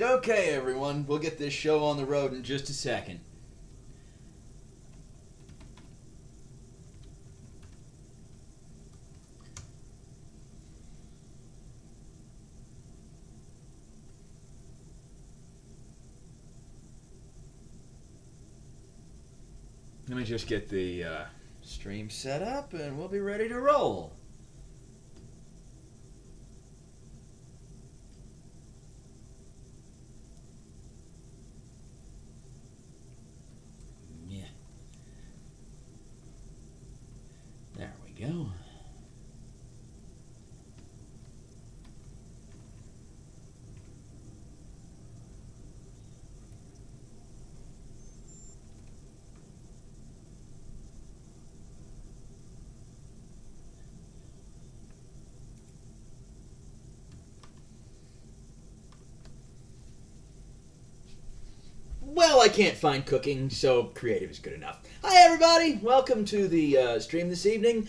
Okay, everyone, we'll get this show on the road in just a second. Let me just get the stream set up and we'll be ready to roll. Yeah. There we go. Well, I can't find cooking, so creative is good enough. Hi, everybody. Welcome to the stream this evening.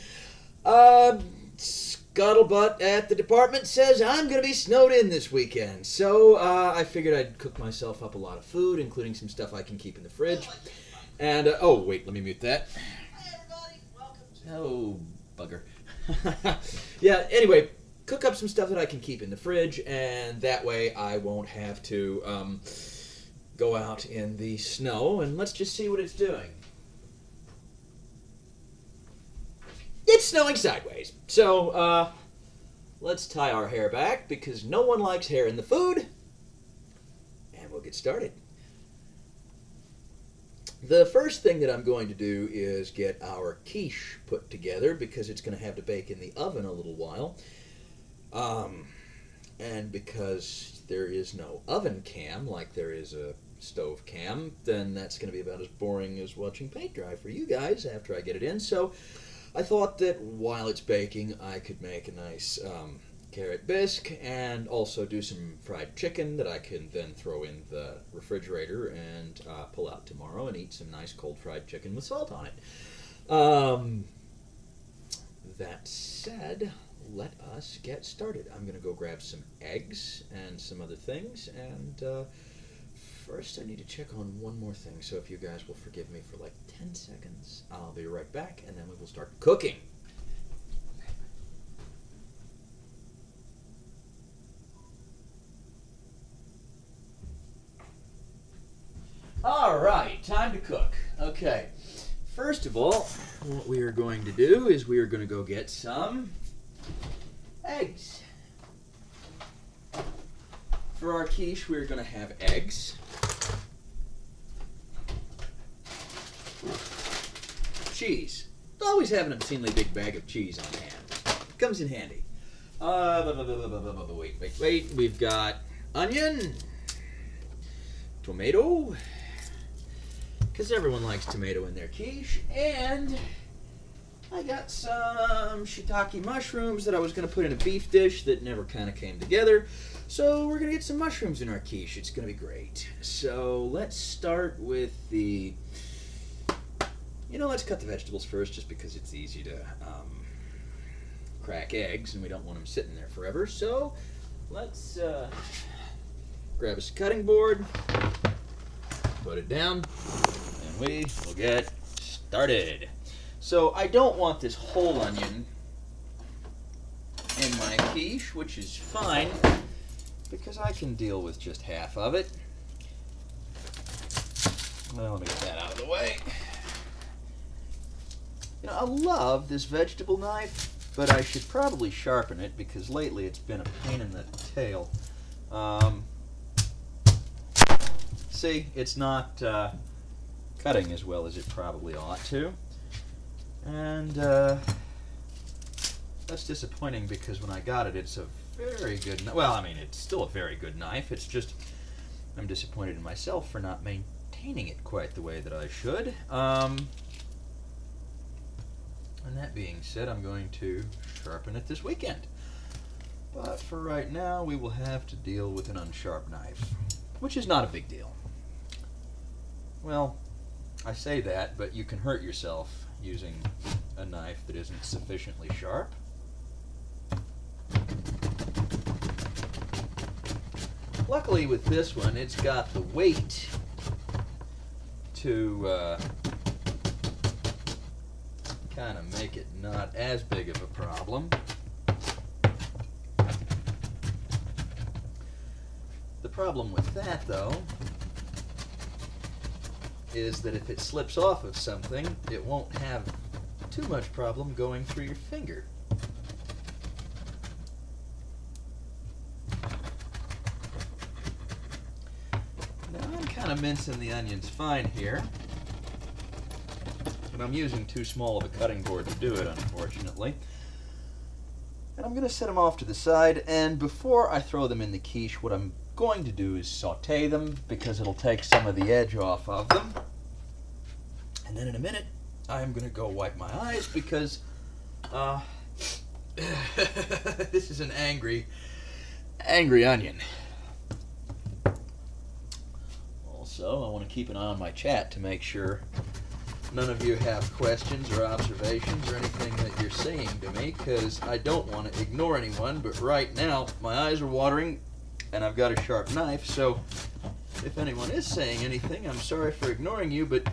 Scuttlebutt at the department says I'm going to be snowed in this weekend. So I figured I'd cook myself up a lot of food, including some stuff I can keep in the fridge. And, oh, wait, let me mute that. Hi, everybody. Welcome to... Oh, bugger. Yeah, anyway, cook up some stuff that I can keep in the fridge, and that way I won't have to... go out in the snow, and let's just see what it's doing. It's snowing sideways. So, let's tie our hair back, because no one likes hair in the food. And we'll get started. The first thing that I'm going to do is get our quiche put together, because it's going to have to bake in the oven a little while. And because there is no oven cam like there is a stove cam, then that's going to be about as boring as watching paint dry for you guys after I get it in. So I thought that while it's baking, I could make a nice carrot bisque and also do some fried chicken that I can then throw in the refrigerator and pull out tomorrow and eat some nice cold fried chicken with salt on it. That said, let us get started. I'm going to go grab some eggs and some other things, and first I need to check on one more thing, so if you guys will forgive me for like 10 seconds, I'll be right back, and then we will start cooking. All right, time to cook. Okay, first of all, what we are going to do is we are going to go get some eggs. For our quiche, we're going to have eggs, cheese. Always have an obscenely big bag of cheese on hand. It comes in handy. Wait. We've got onion, tomato, because everyone likes tomato in their quiche, and I got some shiitake mushrooms that I was going to put in a beef dish that never kind of came together. So we're going to get some mushrooms in our quiche. It's going to be great. So let's start with the... let's cut the vegetables first just because it's easy to crack eggs and we don't want them sitting there forever. So let's grab a cutting board, put it down, and we will get started. So I don't want this whole onion in my quiche, which is fine because I can deal with just half of it. Well, let me get that out of the way. I love this vegetable knife, but I should probably sharpen it because lately it's been a pain in the tail. See, it's not cutting as well as it probably ought to. And that's disappointing because when I got it, it's a very good knife. Well, I mean, it's still a very good knife. It's just I'm disappointed in myself for not maintaining it quite the way that I should. And that being said, I'm going to sharpen it this weekend. But for right now, we will have to deal with an unsharp knife, which is not a big deal. Well, I say that, but you can hurt yourself using a knife that isn't sufficiently sharp. luckily with this one, it's got the weight to kind of make it not as big of a problem. The problem with that, though, is that if it slips off of something, it won't have too much problem going through your finger. Now I'm kind of mincing the onions fine here, but I'm using too small of a cutting board to do it, unfortunately. And I'm going to set them off to the side, and before I throw them in the quiche, what I'm going to do is saute them, because it'll take some of the edge off of them. And then in a minute, I'm going to go wipe my eyes, because this is an angry onion. Also, I want to keep an eye on my chat to make sure none of you have questions or observations or anything that you're saying to me, because I don't want to ignore anyone, but right now my eyes are watering and I've got a sharp knife, so if anyone is saying anything, I'm sorry for ignoring you, but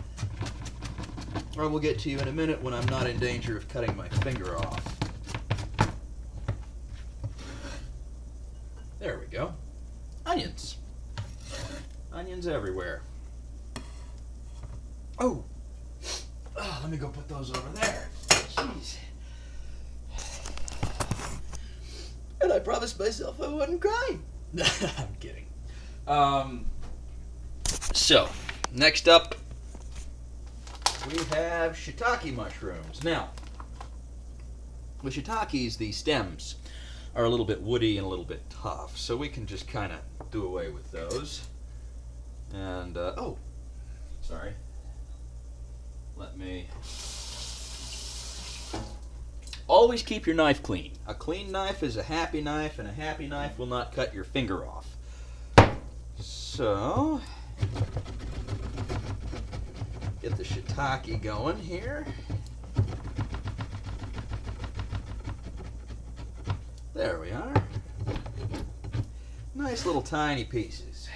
I will get to you in a minute when I'm not in danger of cutting my finger off. There we go. Onions. Onions everywhere. Oh, let me go put those over there. Jeez. And I promised myself I wouldn't cry. I'm kidding. So, next up, we have shiitake mushrooms. Now, with shiitakes, the stems are a little bit woody and a little bit tough, so we can just kind of do away with those. And, oh, sorry. Let me... Always keep your knife clean. A clean knife is a happy knife, and a happy knife will not cut your finger off. So, get the shiitake going here. There we are. Nice little tiny pieces.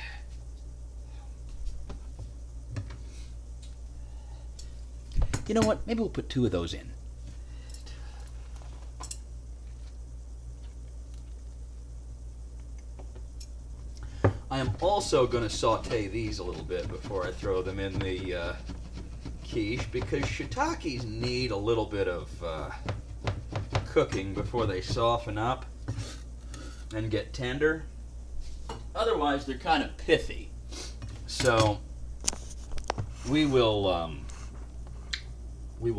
You know what? Maybe we'll put 2 of those in. I am also going to saute these a little bit before I throw them in the quiche, because shiitakes need a little bit of cooking before they soften up and get tender. Otherwise, they're kind of pithy. So we will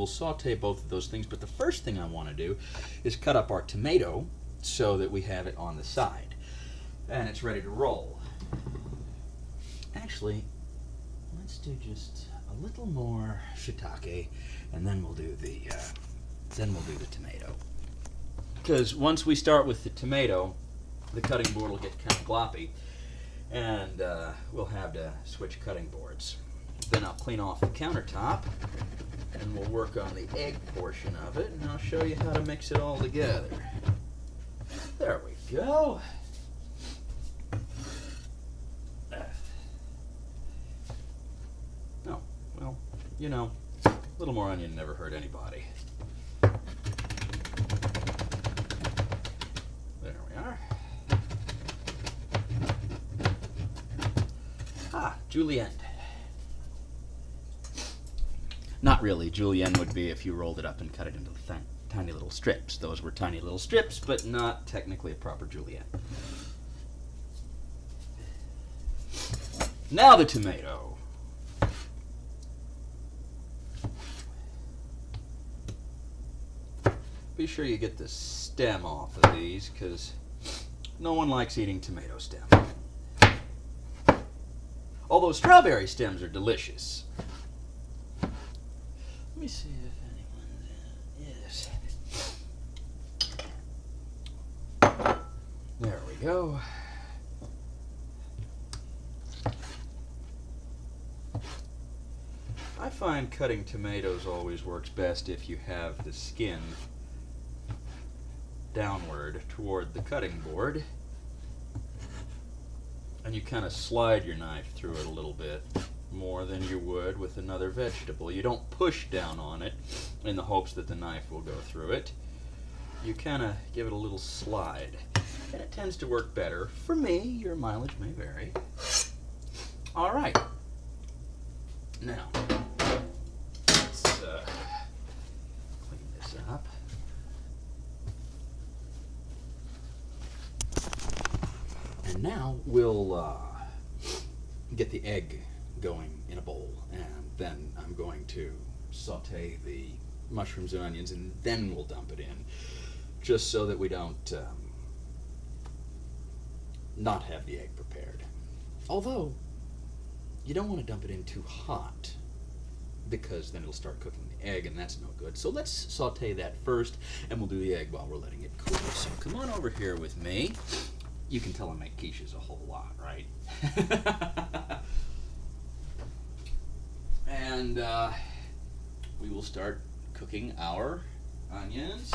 saute both of those things, but the first thing I want to do is cut up our tomato so that we have it on the side and it's ready to roll. Actually, let's do just a little more shiitake, and then we'll do the tomato. Because once we start with the tomato, the cutting board will get kind of gloppy, and we'll have to switch cutting boards. Then I'll clean off the countertop, and we'll work on the egg portion of it, and I'll show you how to mix it all together. There we go. Oh, well, you know, a little more onion never hurt anybody. There we are. Ah, julienne. Not really. Julienne would be if you rolled it up and cut it into tiny little strips. Those were tiny little strips, but not technically a proper julienne. Now the tomato. Be sure you get the stem off of these, because no one likes eating tomato stem. Although strawberry stems are delicious. Let me see if anyone's... Yes. There we go. I find cutting tomatoes always works best if you have the skin downward toward the cutting board. And you kind of slide your knife through it a little bit more than you would with another vegetable. You don't push down on it in the hopes that the knife will go through it. You kind of give it a little slide. And it tends to work better. For me, your mileage may vary. All right. Now, let's clean this up. And now we'll get the egg going in a bowl, and then I'm going to saute the mushrooms and onions, and then we'll dump it in, just so that we don't not have the egg prepared. Although, you don't want to dump it in too hot, because then it'll start cooking the egg, and that's no good. So let's saute that first, and we'll do the egg while we're letting it cool. So come on over here with me. You can tell I make quiches a whole lot, right? And we will start cooking our onions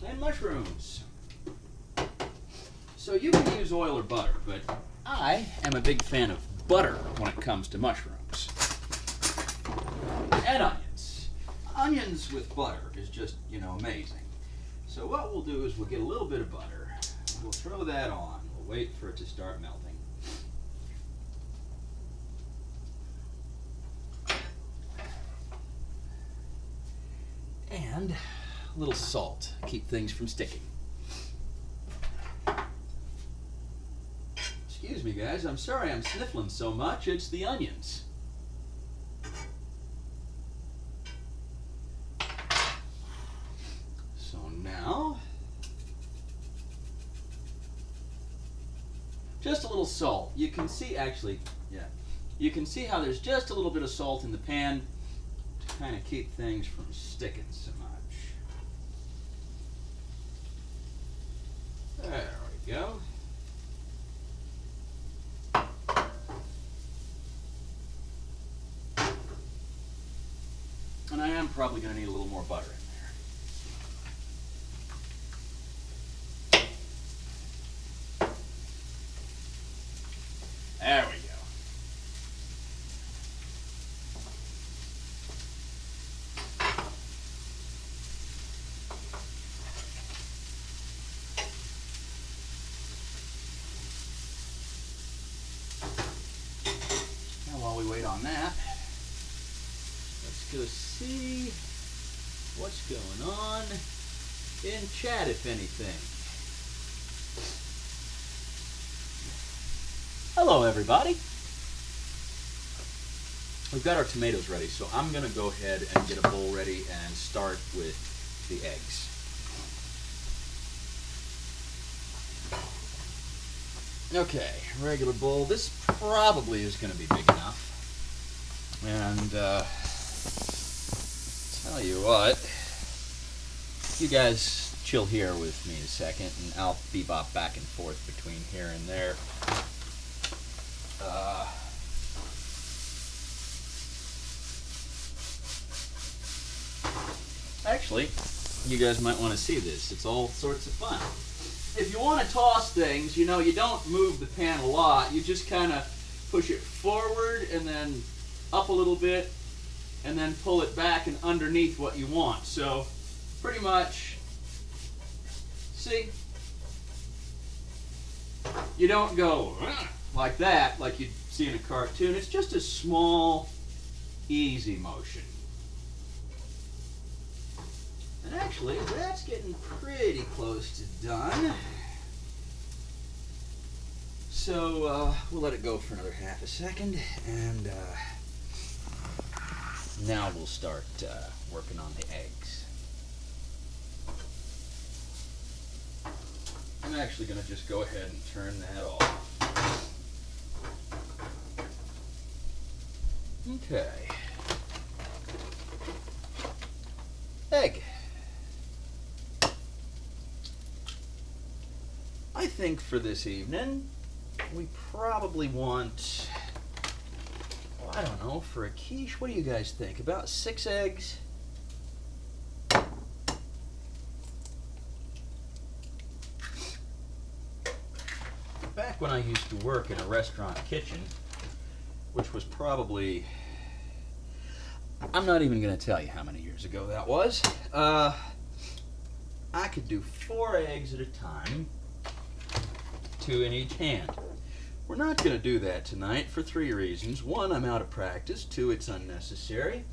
and mushrooms. So you can use oil or butter, but I am a big fan of butter when it comes to mushrooms. And onions. Onions with butter is just, amazing. So what we'll do is we'll get a little bit of butter. We'll throw that on. We'll wait for it to start melting. And a little salt. Keep things from sticking. Excuse me, guys. I'm sorry I'm sniffling so much. It's the onions. So now, just a little salt. You can see, you can see how there's just a little bit of salt in the pan to kind of keep things from sticking so much. There we go. And I am probably going to need a little more butter in there. There we go. Now while we wait on that, let's go see what's going on in chat, if anything. Hello, everybody. We've got our tomatoes ready, so I'm going to go ahead and get a bowl ready and start with the eggs. Okay, regular bowl. This probably is going to be big enough. And tell you what, you guys chill here with me a second, and I'll bebop back and forth between here and there. Actually, you guys might want to see this. It's all sorts of fun. If you want to toss things, you don't move the pan a lot. You just kind of push it forward and then up a little bit, and then pull it back and underneath what you want. So pretty much, see, you don't go like that like you'd see in a cartoon. It's just a small, easy motion. And actually, that's getting pretty close to done. So we'll let it go for another half a second, and now we'll start working on the eggs. I'm actually going to just go ahead and turn that off. Okay. Egg. I think for this evening, we probably want, I don't know, for a quiche, what do you guys think? About 6 eggs? Back back when I used to work in a restaurant kitchen, which was probably, I'm not even going to tell you how many years ago that was. I could do 4 eggs at a time, 2 in each hand. We're not going to do that tonight for 3 reasons. 1, I'm out of practice. 2, it's unnecessary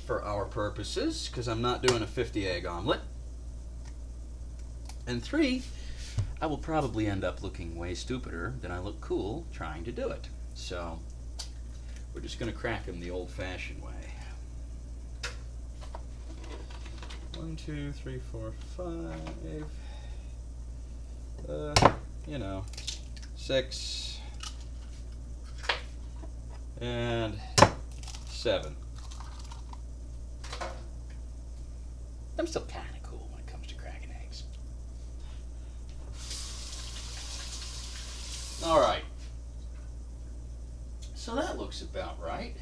for our purposes because I'm not doing a 50 egg omelet. And 3, I will probably end up looking way stupider than I look cool trying to do it. So we're just going to crack them the old-fashioned way. 1, 2, 3, 4, 5. 6 and 7. I'm still kind of cool when it comes to cracking eggs. All right. So that looks about right.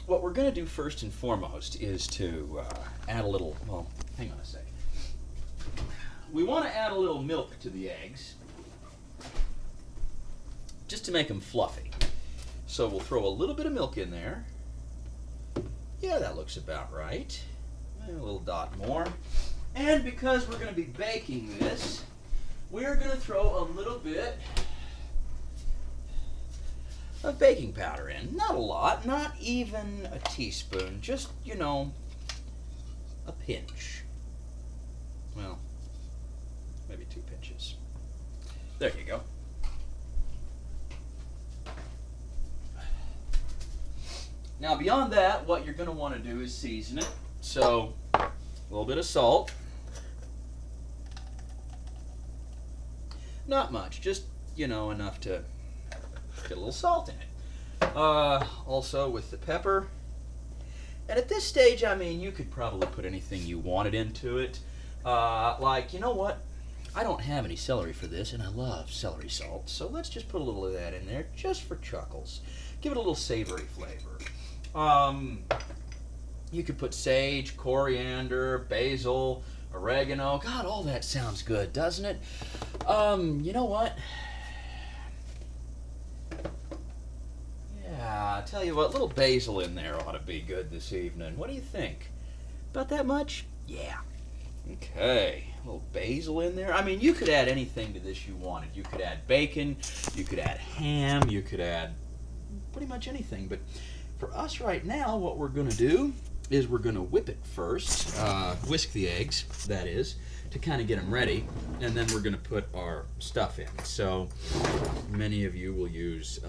What we're going to do first and foremost is to add a little, well, hang on a second. We want to add a little milk to the eggs just to make them fluffy. So we'll throw a little bit of milk in there. Yeah, that looks about right. A little dot more. And because we're going to be baking this, we're going to throw a little bit of baking powder in. Not a lot, not even a teaspoon, just, a pinch. Well, maybe 2 pinches. There you go. Now beyond that, what you're going to want to do is season it. So, a little bit of salt. Not much, just, enough to get a little salt in it. Also with the pepper. And at this stage, you could probably put anything you wanted into it. Like, you know what? I don't have any celery for this, and I love celery salt. So let's just put a little of that in there, just for chuckles. Give it a little savory flavor. You could put sage, coriander, basil, oregano. God, all that sounds good, doesn't it? You know what? Yeah, I'll tell you what, a little basil in there ought to be good this evening. What do you think? About that much? Yeah. Okay, a little basil in there. You could add anything to this you wanted. You could add bacon, you could add ham, you could add pretty much anything. But for us right now, what we're going to do is we're going to whip it first, whisk the eggs, that is, to kind of get them ready, and then we're going to put our stuff in. So many of you will use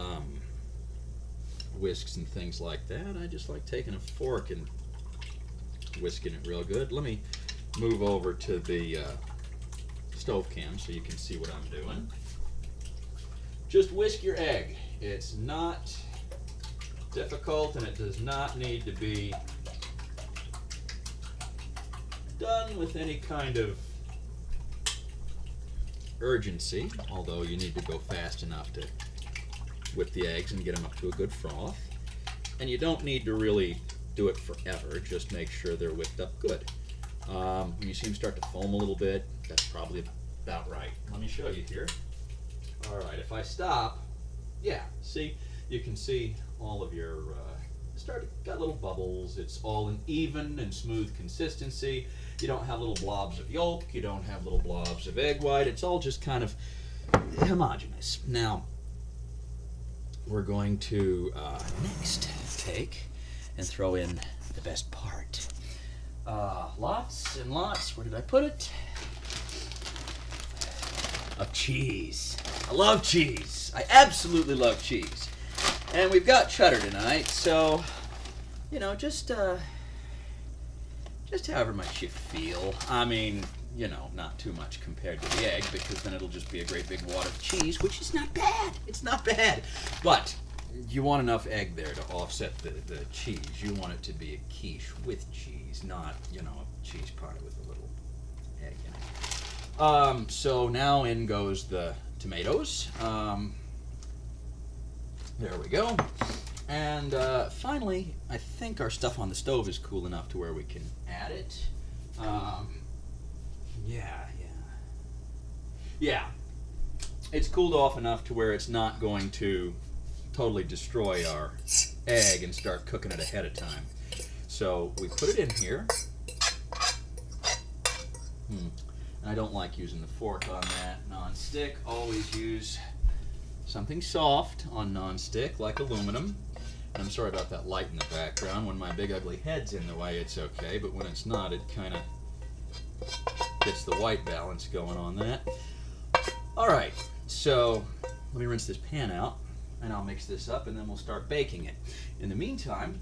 whisks and things like that. I just like taking a fork and whisking it real good. Let me move over to the stove cam so you can see what I'm doing. Just whisk your egg. It's not difficult, and it does not need to be done with any kind of urgency, although you need to go fast enough to whip the eggs and get them up to a good froth. And you don't need to really do it forever, just make sure they're whipped up good. When you see them start to foam a little bit, that's probably about right. Let me show you here. Alright, if I stop, yeah, see, you can see all of your, got little bubbles. It's all an even and smooth consistency. You don't have little blobs of yolk, you don't have little blobs of egg white. It's all just kind of homogeneous. Now, we're going to next take and throw in the best part. Lots and lots, where did I put it? Of cheese. I love cheese. I absolutely love cheese. And we've got cheddar tonight, so, just however much you feel. Not too much compared to the egg, because then it'll just be a great big wad of cheese, which is not bad. It's not bad. But you want enough egg there to offset the cheese. You want it to be a quiche with cheese, not, a cheese pie with a little egg in it. So now in goes the tomatoes. There we go. And finally, I think our stuff on the stove is cool enough to where we can add it. Yeah. it's cooled off enough to where it's not going to totally destroy our egg and start cooking it ahead of time. So we put it in here. And I don't like using the fork on that non-stick. Always use something soft on non-stick, like aluminum. And I'm sorry about that light in the background. When my big ugly head's in the way, it's okay, but when it's not, it kind of gets the white balance going on that. Alright, so let me rinse this pan out, and I'll mix this up, and then we'll start baking it. In the meantime,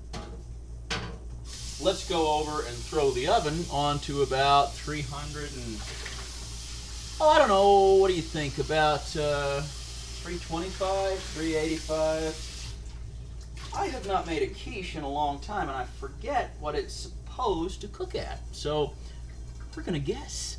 let's go over and throw the oven onto about 300 and... Oh, I don't know, what do you think? About 325, 385? I have not made a quiche in a long time, and I forget what it's supposed to cook at. So, we're going to guess.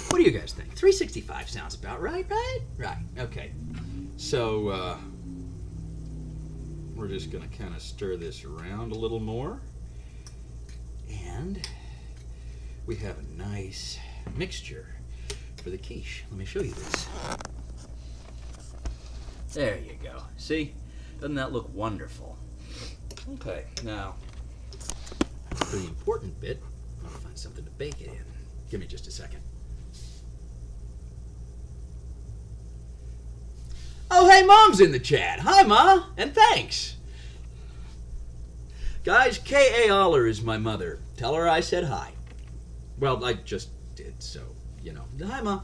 What do you guys think? 365 sounds about right, right? Right, okay. So, we're just going to kind of stir this around a little more. And we have a nice mixture for the quiche. Let me show you this. There you go. See? Doesn't that look wonderful? Okay, now, for the important bit, I'll find something to bake it in. Give me just a second. Oh, hey, Mom's in the chat. Hi, Ma, and thanks. Guys, K.A. Aller is my mother. Tell her I said hi. Well, I just did, so, you know. Hi, Ma.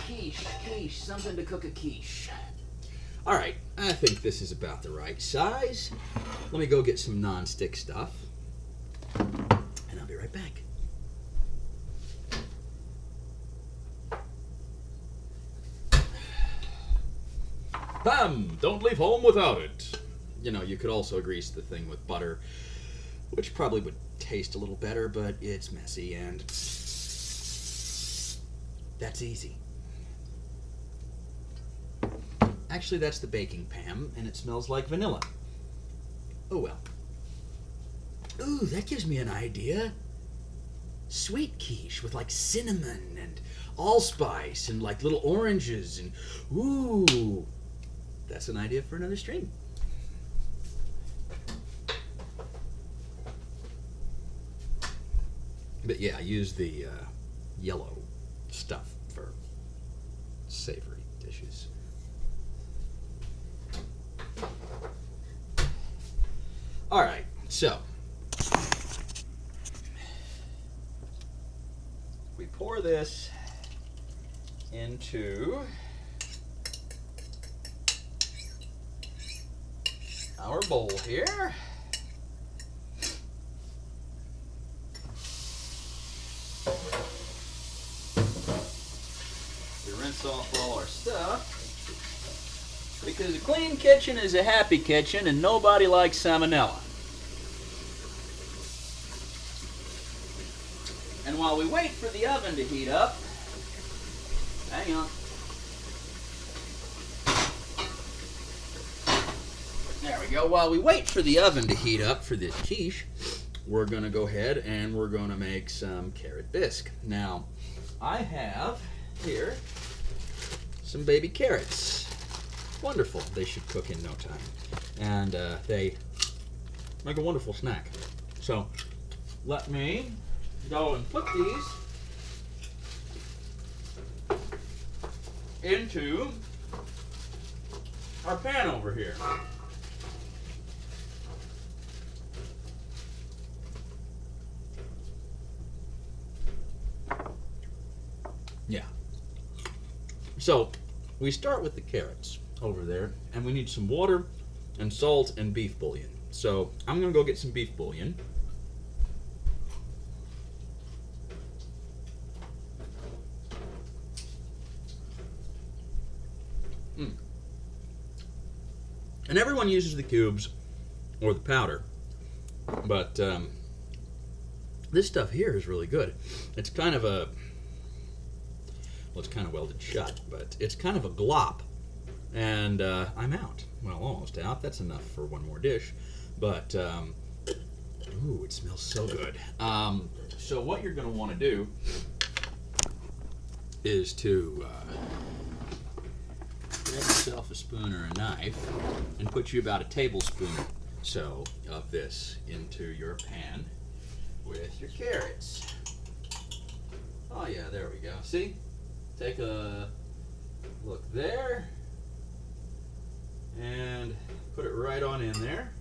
Quiche, something to cook a quiche. All right, I think this is about the right size. Let me go get some non-stick stuff, and I'll be right back. Bam! Don't leave home without it. You know, you could also grease the thing with butter, which probably would taste a little better, but it's messy, and that's easy. Actually, that's the baking pan, and it smells like vanilla. Oh well. Ooh, that gives me an idea. Sweet quiche with like cinnamon and allspice and like little oranges and ooh. That's an idea for another stream. But yeah, use the yellow stuff for savory dishes. All right, so we pour this into our bowl here. We rinse off all our stuff because a clean kitchen is a happy kitchen and nobody likes salmonella. And while we wait for the oven to heat up, hang on. There we go. While we wait for the oven to heat up for this quiche, we're going to go ahead and we're going to make some carrot bisque. Now, I have here some baby carrots. Wonderful. They should cook in no time. And they make a wonderful snack. So, let me go and put these into our pan over here. Yeah. So, we start with the carrots over there, and we need some water and salt and beef bouillon. So, I'm going to go get some beef bouillon. And everyone uses the cubes or the powder, but This stuff here is really good. It's kind of a, well, it's kind of welded shut, but it's kind of a glop. And I'm out. Well, almost out. That's enough for one more dish. But, ooh, it smells so good. So what you're going to want to do is to grab yourself a spoon or a knife and put you about a tablespoon so of this into your pan with your carrots. Oh yeah, there we go. See? Take a look there and put it right on in there.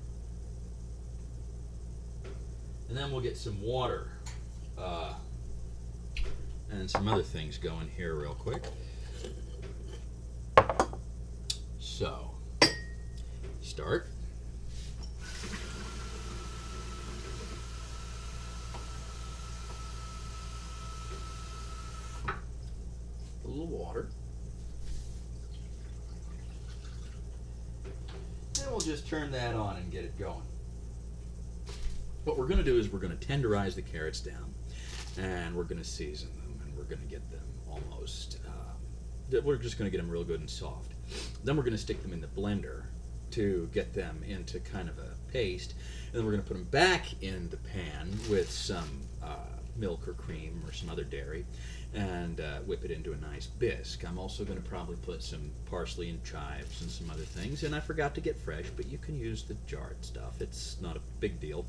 And then we'll get some water and some other things going here real quick. So, start. A little water. And we'll just turn that on and get it going. What we're going to do is we're going to tenderize the carrots down, and we're going to season them, and we're going to get them almost, we're just going to get them real good and soft. Then we're going to stick them in the blender to get them into kind of a paste, and then we're going to put them back in the pan with some milk or cream or some other dairy, and whip it into a nice bisque. I'm also going to probably put some parsley and chives and some other things, and I forgot to get fresh, but you can use the jarred stuff. It's not a big deal.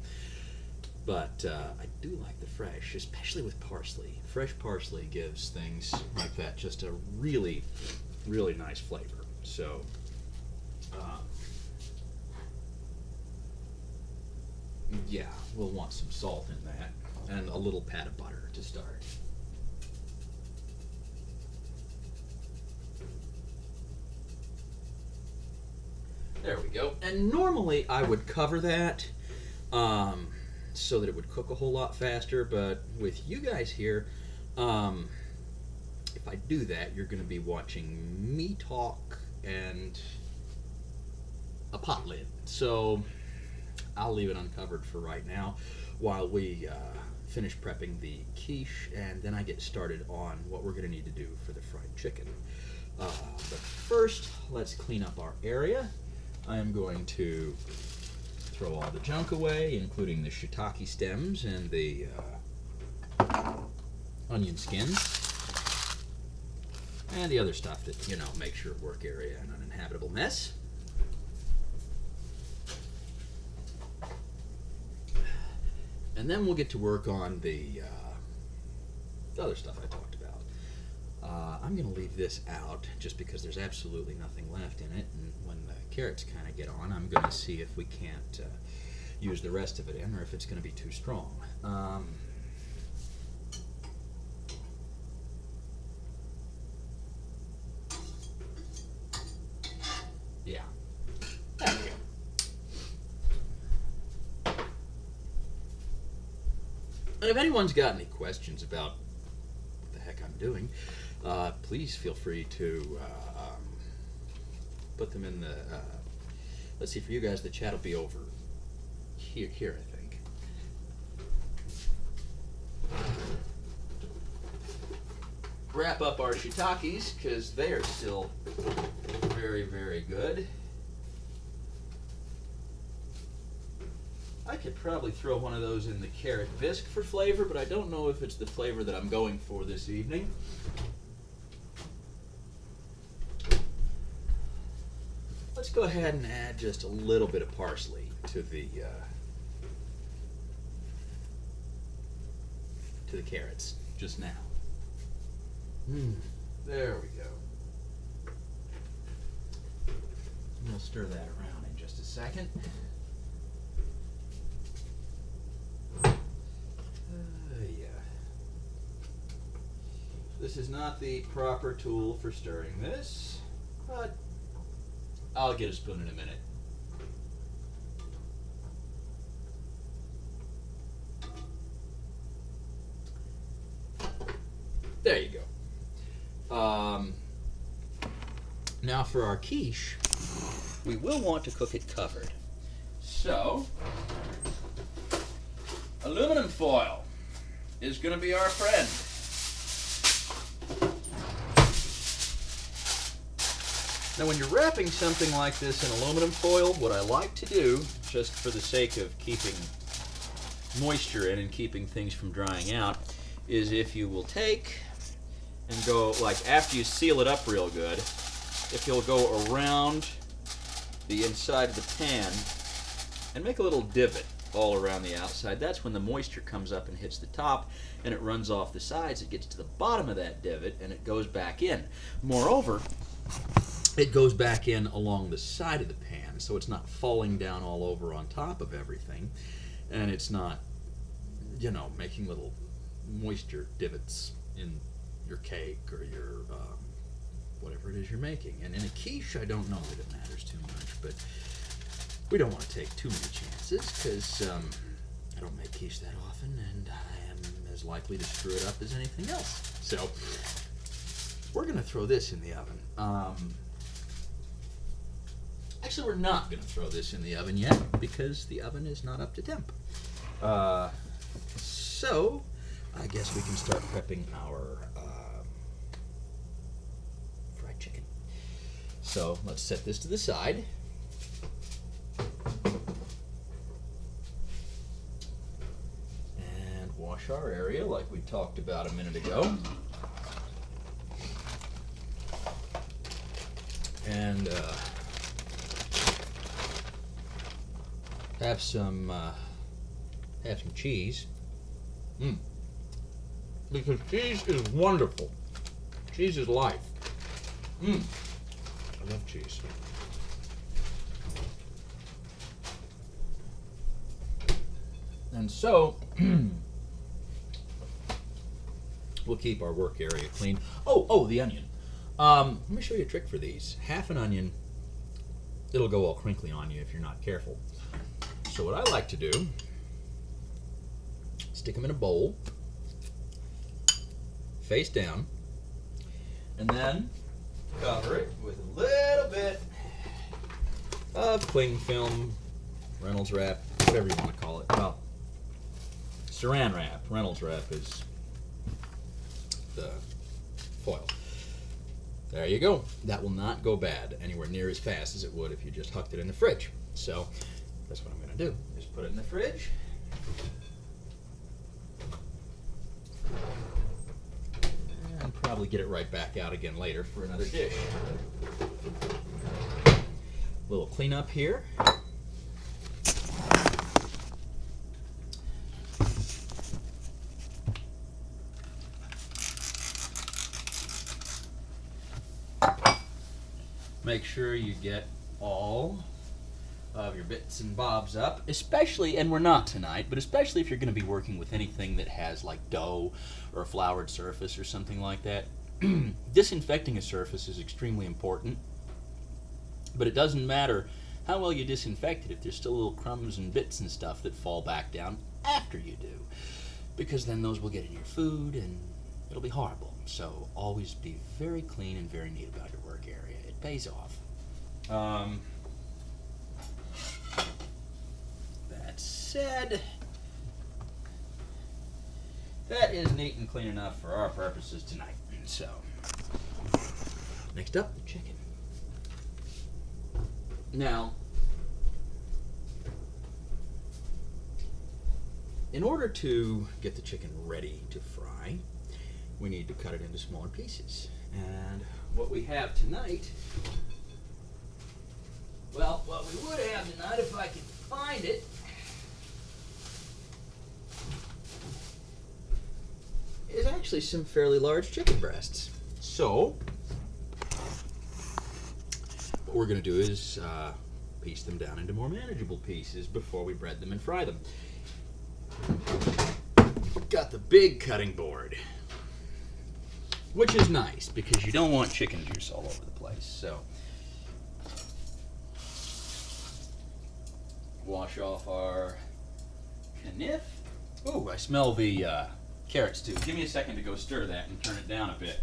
But I do like the fresh, especially with parsley. Fresh parsley gives things like that just a really, really nice flavor. So, yeah, we'll want some salt in that and a little pat of butter to start. There we go. And normally I would cover that so that it would cook a whole lot faster, but with you guys here, if I do that, you're going to be watching me talk and a pot lid. So I'll leave it uncovered for right now while we finish prepping the quiche, and then I get started on what we're going to need to do for the fried chicken. But first, let's clean up our area. I am going to throw all the junk away, including the shiitake stems and the onion skins, and the other stuff that, you know, makes your work area an uninhabitable mess. And then we'll get to work on the other stuff I talked about. I'm going to leave this out just because there's absolutely nothing left in it, and when the carrots kind of get on, I'm going to see if we can't use the rest of it in, or if it's going to be too strong. Yeah. There we go. And if anyone's got any questions about what the heck I'm doing, please feel free to put them in the, let's see, for you guys, the chat will be over here, I think. Wrap up our shiitakes, because they are still very, very good. I could probably throw one of those in the carrot bisque for flavor, but I don't know if it's the flavor that I'm going for this evening. Let's go ahead and add just a little bit of parsley to the carrots just now. There we go. We'll stir that around in just a second. Yeah. This is not the proper tool for stirring this, but I'll get a spoon in a minute. There you go. Now for our quiche, we will want to cook it covered. So, aluminum foil. is going to be our friend. Now when you're wrapping something like this in aluminum foil, what I like to do, just for the sake of keeping moisture in and keeping things from drying out, is if you will take and go, like after you seal it up real good, if you'll go around the inside of the pan and make a little divot all around the outside, that's when the moisture comes up and hits the top and it runs off the sides. It gets to the bottom of that divot and it goes back in. Moreover, it goes back in along the side of the pan, so it's not falling down all over on top of everything, and it's not, you know, making little moisture divots in your cake or your whatever it is you're making. And in a quiche, I don't know that it matters too much, but we don't want to take too many chances because I don't make quiche that often, and I am as likely to screw it up as anything else. So we're going to throw this in the oven. Actually, we're not going to throw this in the oven yet because the oven is not up to temp. So I guess we can start prepping our fried chicken. So let's set this to the side. And wash our area like we talked about a minute ago. And have some cheese. Because cheese is wonderful. Cheese is life. I love cheese. And so we'll keep our work area clean. Oh, the onion. Let me show you a trick for these. Half an onion, it'll go all crinkly on you if you're not careful. So what I like to do, stick them in a bowl, face down, and then cover it with a little bit of cling film, Reynolds wrap, whatever you want to call it. Well, Saran wrap. Reynolds wrap is the foil. There you go. That will not go bad anywhere near as fast as it would if you just hucked it in the fridge. So that's what I'm going to do, is put it in the fridge. And probably get it right back out again later for another dish. Little cleanup here. Make sure you get all of your bits and bobs up, especially, and we're not tonight, but especially if you're going to be working with anything that has like dough or a floured surface or something like that. Disinfecting a surface is extremely important, but it doesn't matter how well you disinfect it if there's still little crumbs and bits and stuff that fall back down after you do, because then those will get in your food and it'll be horrible. So always be very clean and very neat about your work area. It pays off. That said, that is neat and clean enough for our purposes tonight. So, next up, the chicken. Now, in order to get the chicken ready to fry, we need to cut it into smaller pieces. And what we have tonight, well, what we would have tonight, if I could find it, is actually some fairly large chicken breasts. So, what we're going to do is piece them down into more manageable pieces before we bread them and fry them. Got the big cutting board, which is nice because you don't want chicken juice all over the place. So, wash off our kniff. Ooh, I smell the carrots too. Give me a second to go stir that and turn it down a bit.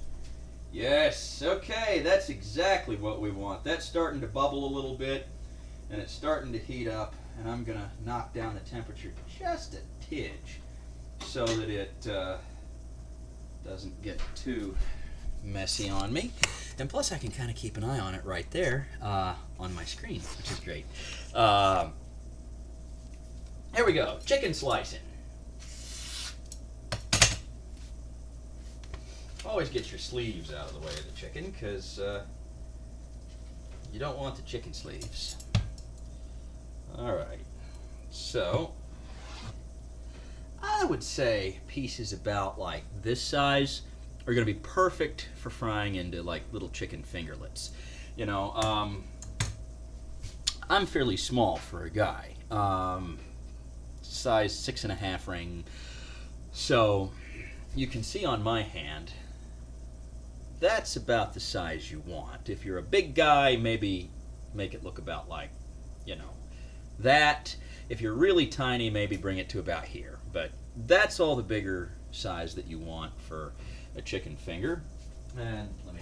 Yes, okay, that's exactly what we want. That's starting to bubble a little bit, and it's starting to heat up, and I'm going to knock down the temperature just a tidge. so that it doesn't get too messy on me. And plus I can kind of keep an eye on it right there on my screen, which is great. Here we go, chicken slicing. Always get your sleeves out of the way of the chicken, because you don't want the chicken sleeves. Alright, so I would say pieces about like this size are going to be perfect for frying into like little chicken fingerlets. You know, I'm fairly small for a guy, size 6.5 ring, so you can see on my hand that's about the size you want. If you're a big guy, maybe make it look about like, you know, that. If you're really tiny, maybe bring it to about here. But that's all the bigger size that you want for a chicken finger. And let me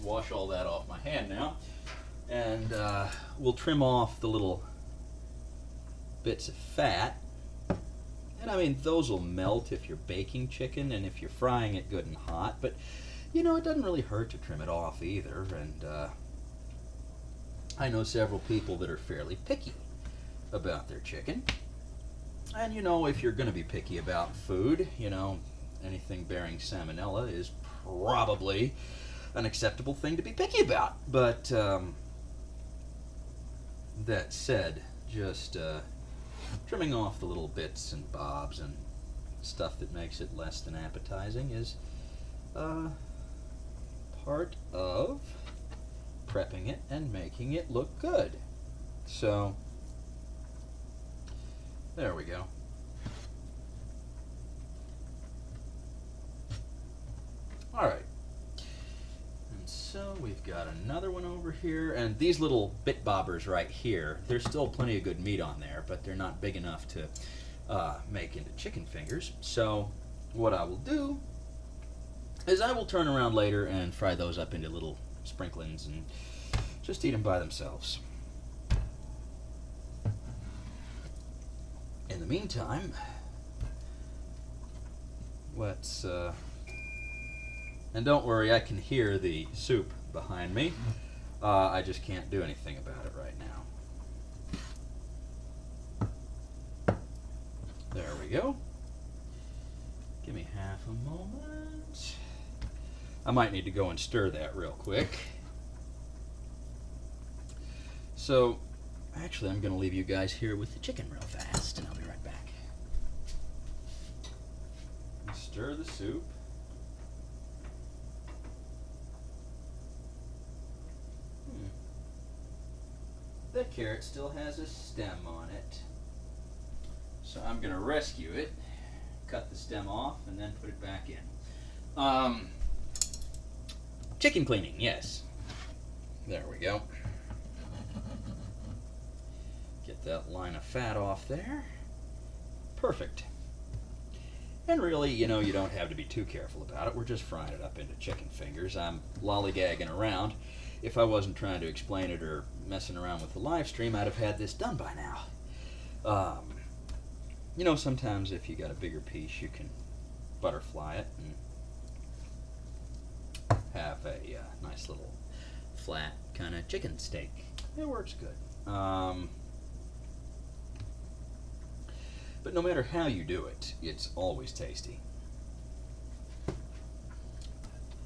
wash all that off my hand now. And we'll trim off the little bits of fat. And I mean, those will melt if you're baking chicken and if you're frying it good and hot. But, you know, it doesn't really hurt to trim it off either. And I know several people that are fairly picky about their chicken. And, you know, if you're going to be picky about food, you know, anything bearing salmonella is probably an acceptable thing to be picky about. But that said, just trimming off the little bits and bobs and stuff that makes it less than appetizing is part of prepping it and making it look good. So there we go. Alright, and so we've got another one over here, and these little bit bobbers right here, there's still plenty of good meat on there, but they're not big enough to make into chicken fingers. So what I will do is I will turn around later and fry those up into little sprinklings and just eat them by themselves. In the meantime, let's and don't worry, I can hear the soup behind me. I just can't do anything about it right now. There we go. Give me half a moment. I might need to go and stir that real quick. So, actually, I'm going to leave you guys here with the chicken real fast, and I'll be right back. Stir the soup. That carrot still has a stem on it. So I'm going to rescue it, cut the stem off, and then put it back in. Chicken cleaning, yes. There we go. Get that line of fat off there. Perfect. And really, you know, you don't have to be too careful about it. We're just frying it up into chicken fingers. I'm lollygagging around. If I wasn't trying to explain it or messing around with the live stream, I'd have had this done by now. You know, sometimes if you got a bigger piece, you can butterfly it and have a nice little flat kind of chicken steak. It works good. But no matter how you do it, it's always tasty.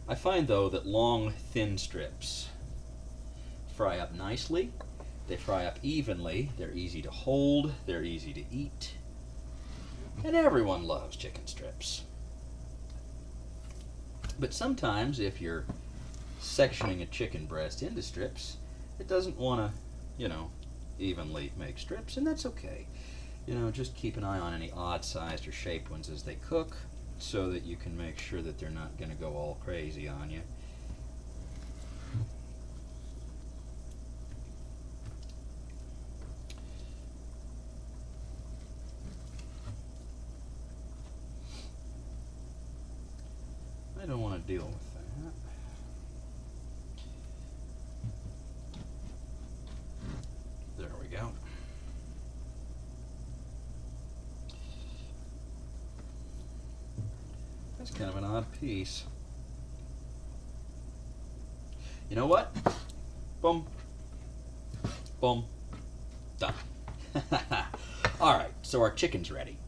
I find, though, that long, thin strips fry up nicely. They fry up evenly. They're easy to hold. They're easy to eat. And everyone loves chicken strips. But sometimes, if you're sectioning a chicken breast into strips, it doesn't want to, you know, evenly make strips, and that's okay. You know, just keep an eye on any odd-sized or shaped ones as they cook, so that you can make sure that they're not going to go all crazy on you. I don't want to deal with that. There we go. That's kind of an odd piece. You know what? Boom. Boom. Done. Alright, so our chicken's ready.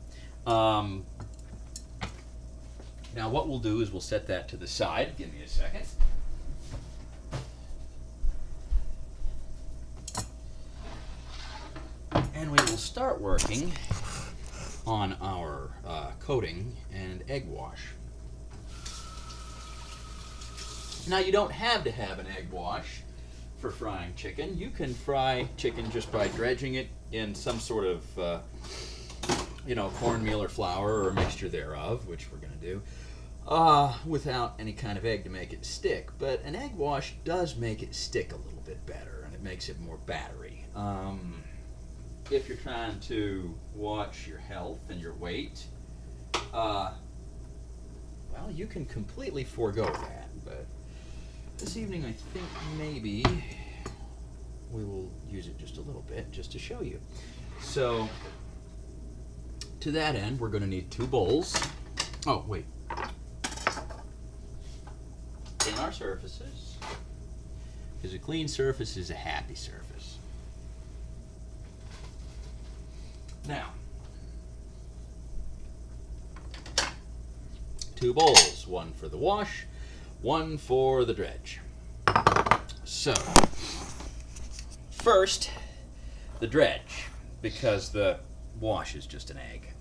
Now what we'll do is we'll set that to the side. Give me a second. And we will start working on our coating and egg wash. Now you don't have to have an egg wash for frying chicken. You can fry chicken just by dredging it in some sort of cornmeal or flour or a mixture thereof, which we're going to do, without any kind of egg to make it stick. But an egg wash does make it stick a little bit better, and it makes it more battery. If you're trying to watch your health and your weight, well, you can completely forego that. But this evening, I think maybe we will use it just a little bit, just to show you. So, to that end, we're going to need 2 bowls. Oh, wait. Clean our surfaces, because a clean surface is a happy surface. Now, 2 bowls, 1 for the wash, 1 for the dredge. So, first, the dredge, because the wash is just an egg.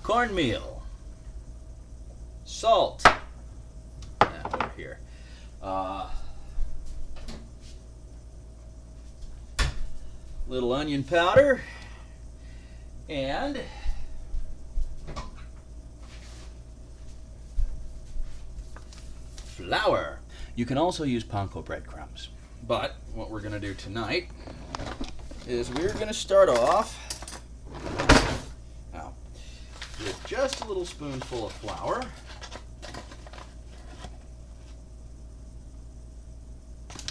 Cornmeal, salt, over here, little onion powder, and flour. You can also use panko breadcrumbs, but what we're going to do tonight is we're going to start off with just a little spoonful of flour.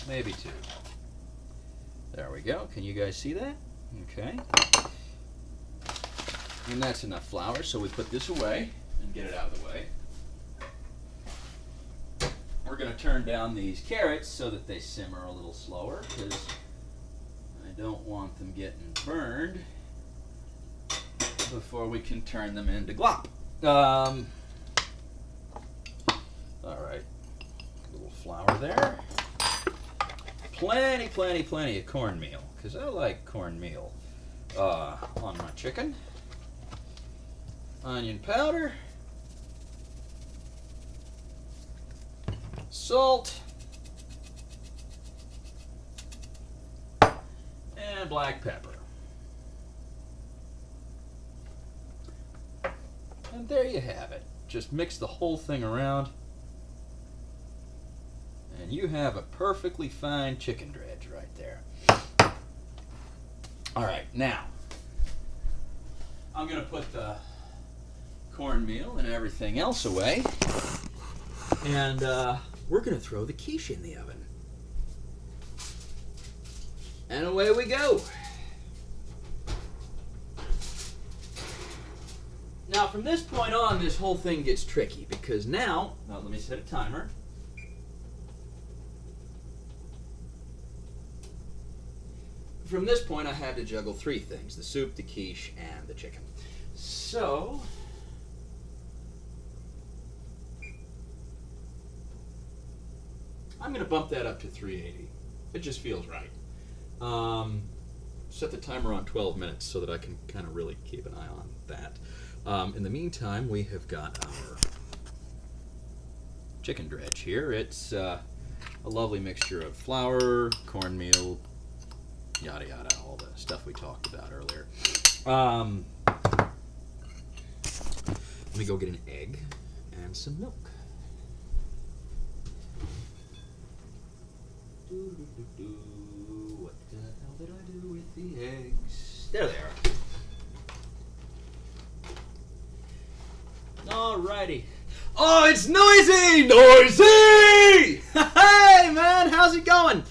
Maybe 2. There we go. Can you guys see that? Okay. And that's enough flour, so we put this away and get it out of the way. We're going to turn down these carrots so that they simmer a little slower, because I don't want them getting burned before we can turn them into glop. Alright. A little flour there. Plenty of cornmeal, because I like cornmeal on my chicken. Onion powder. Salt. And black pepper. And there you have it. Just mix the whole thing around, and you have a perfectly fine chicken dredge right there. Alright, now, I'm going to put the cornmeal and everything else away, and we're going to throw the quiche in the oven. And away we go. Now, from this point on, this whole thing gets tricky, because now let me set a timer. From this point, I had to juggle 3 things: the soup, the quiche, and the chicken. So, I'm going to bump that up to 380. It just feels right. Set the timer on 12 minutes so that I can kind of really keep an eye on that. In the meantime, we have got our chicken dredge here. It's a lovely mixture of flour, cornmeal, yada yada, all the stuff we talked about earlier. Let me go get an egg and some milk. What the hell did I do with the eggs? There they are. Alrighty. Oh, it's noisy! Noisy! Hey, man, how's it going?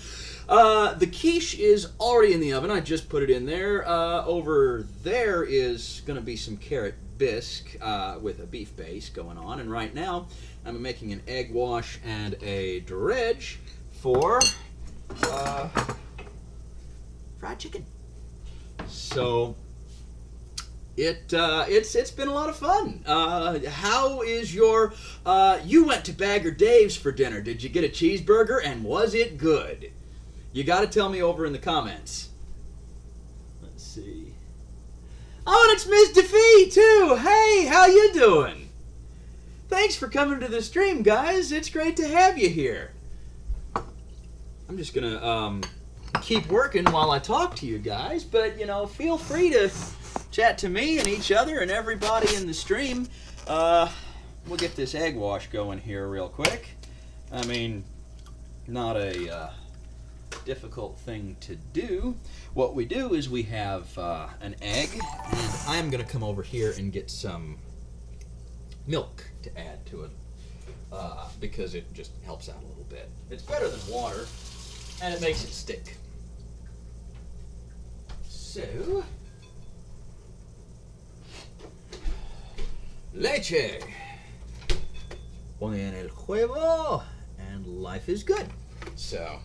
The quiche is already in the oven. I just put it in there. Over there is going to be some carrot bisque with a beef base going on. And right now, I'm making an egg wash and a dredge for fried chicken. So it's been a lot of fun. How is your? You went to Bagger Dave's for dinner. Did you get a cheeseburger and was it good? You got to tell me over in the comments. Let's see. Oh, and it's Ms. Duffy too. Hey, how you doing? Thanks for coming to the stream, guys. It's great to have you here. I'm just gonna keep working while I talk to you guys, but feel free to chat to me and each other and everybody in the stream. We'll get this egg wash going here real quick. I mean, not a difficult thing to do. What we do is we have an egg, and I'm going to come over here and get some milk to add to it because it just helps out a little bit. It's better than water, and it makes it stick. So, leche. Pone en el huevo, and life is good. So,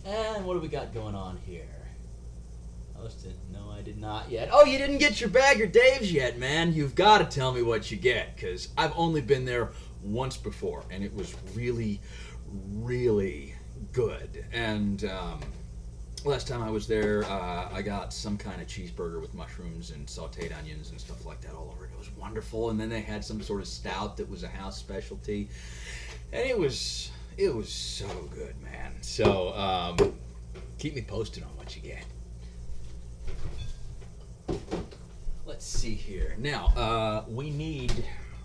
and what do we got going on here? No, I did not yet. Oh, you didn't get your Bagger Dave's yet, man. You've got to tell me what you get, because I've only been there once before, and it was really, really good. And last time I was there, I got some kind of cheeseburger with mushrooms and sauteed onions and stuff like that all over it. It was wonderful. And then they had some sort of stout that was a house specialty, and it was so good, man. So keep me posted on what you get. Let's see here. Now, I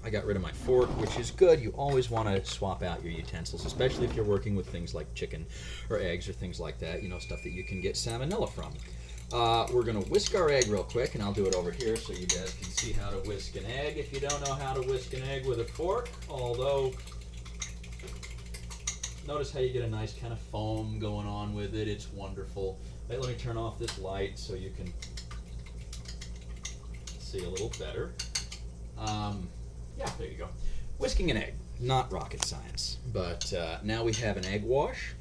got rid of my fork, which is good. You always want to swap out your utensils, especially if you're working with things like chicken or eggs or things like that, stuff that you can get salmonella from. We're going to whisk our egg real quick, and I'll do it over here so you guys can see how to whisk an egg if you don't know how to whisk an egg with a fork, although notice how you get a nice kind of foam going on with it. It's wonderful. Let me turn off this light so you can see a little better. Yeah, there you go. Whisking an egg, not rocket science. But now we have an egg wash,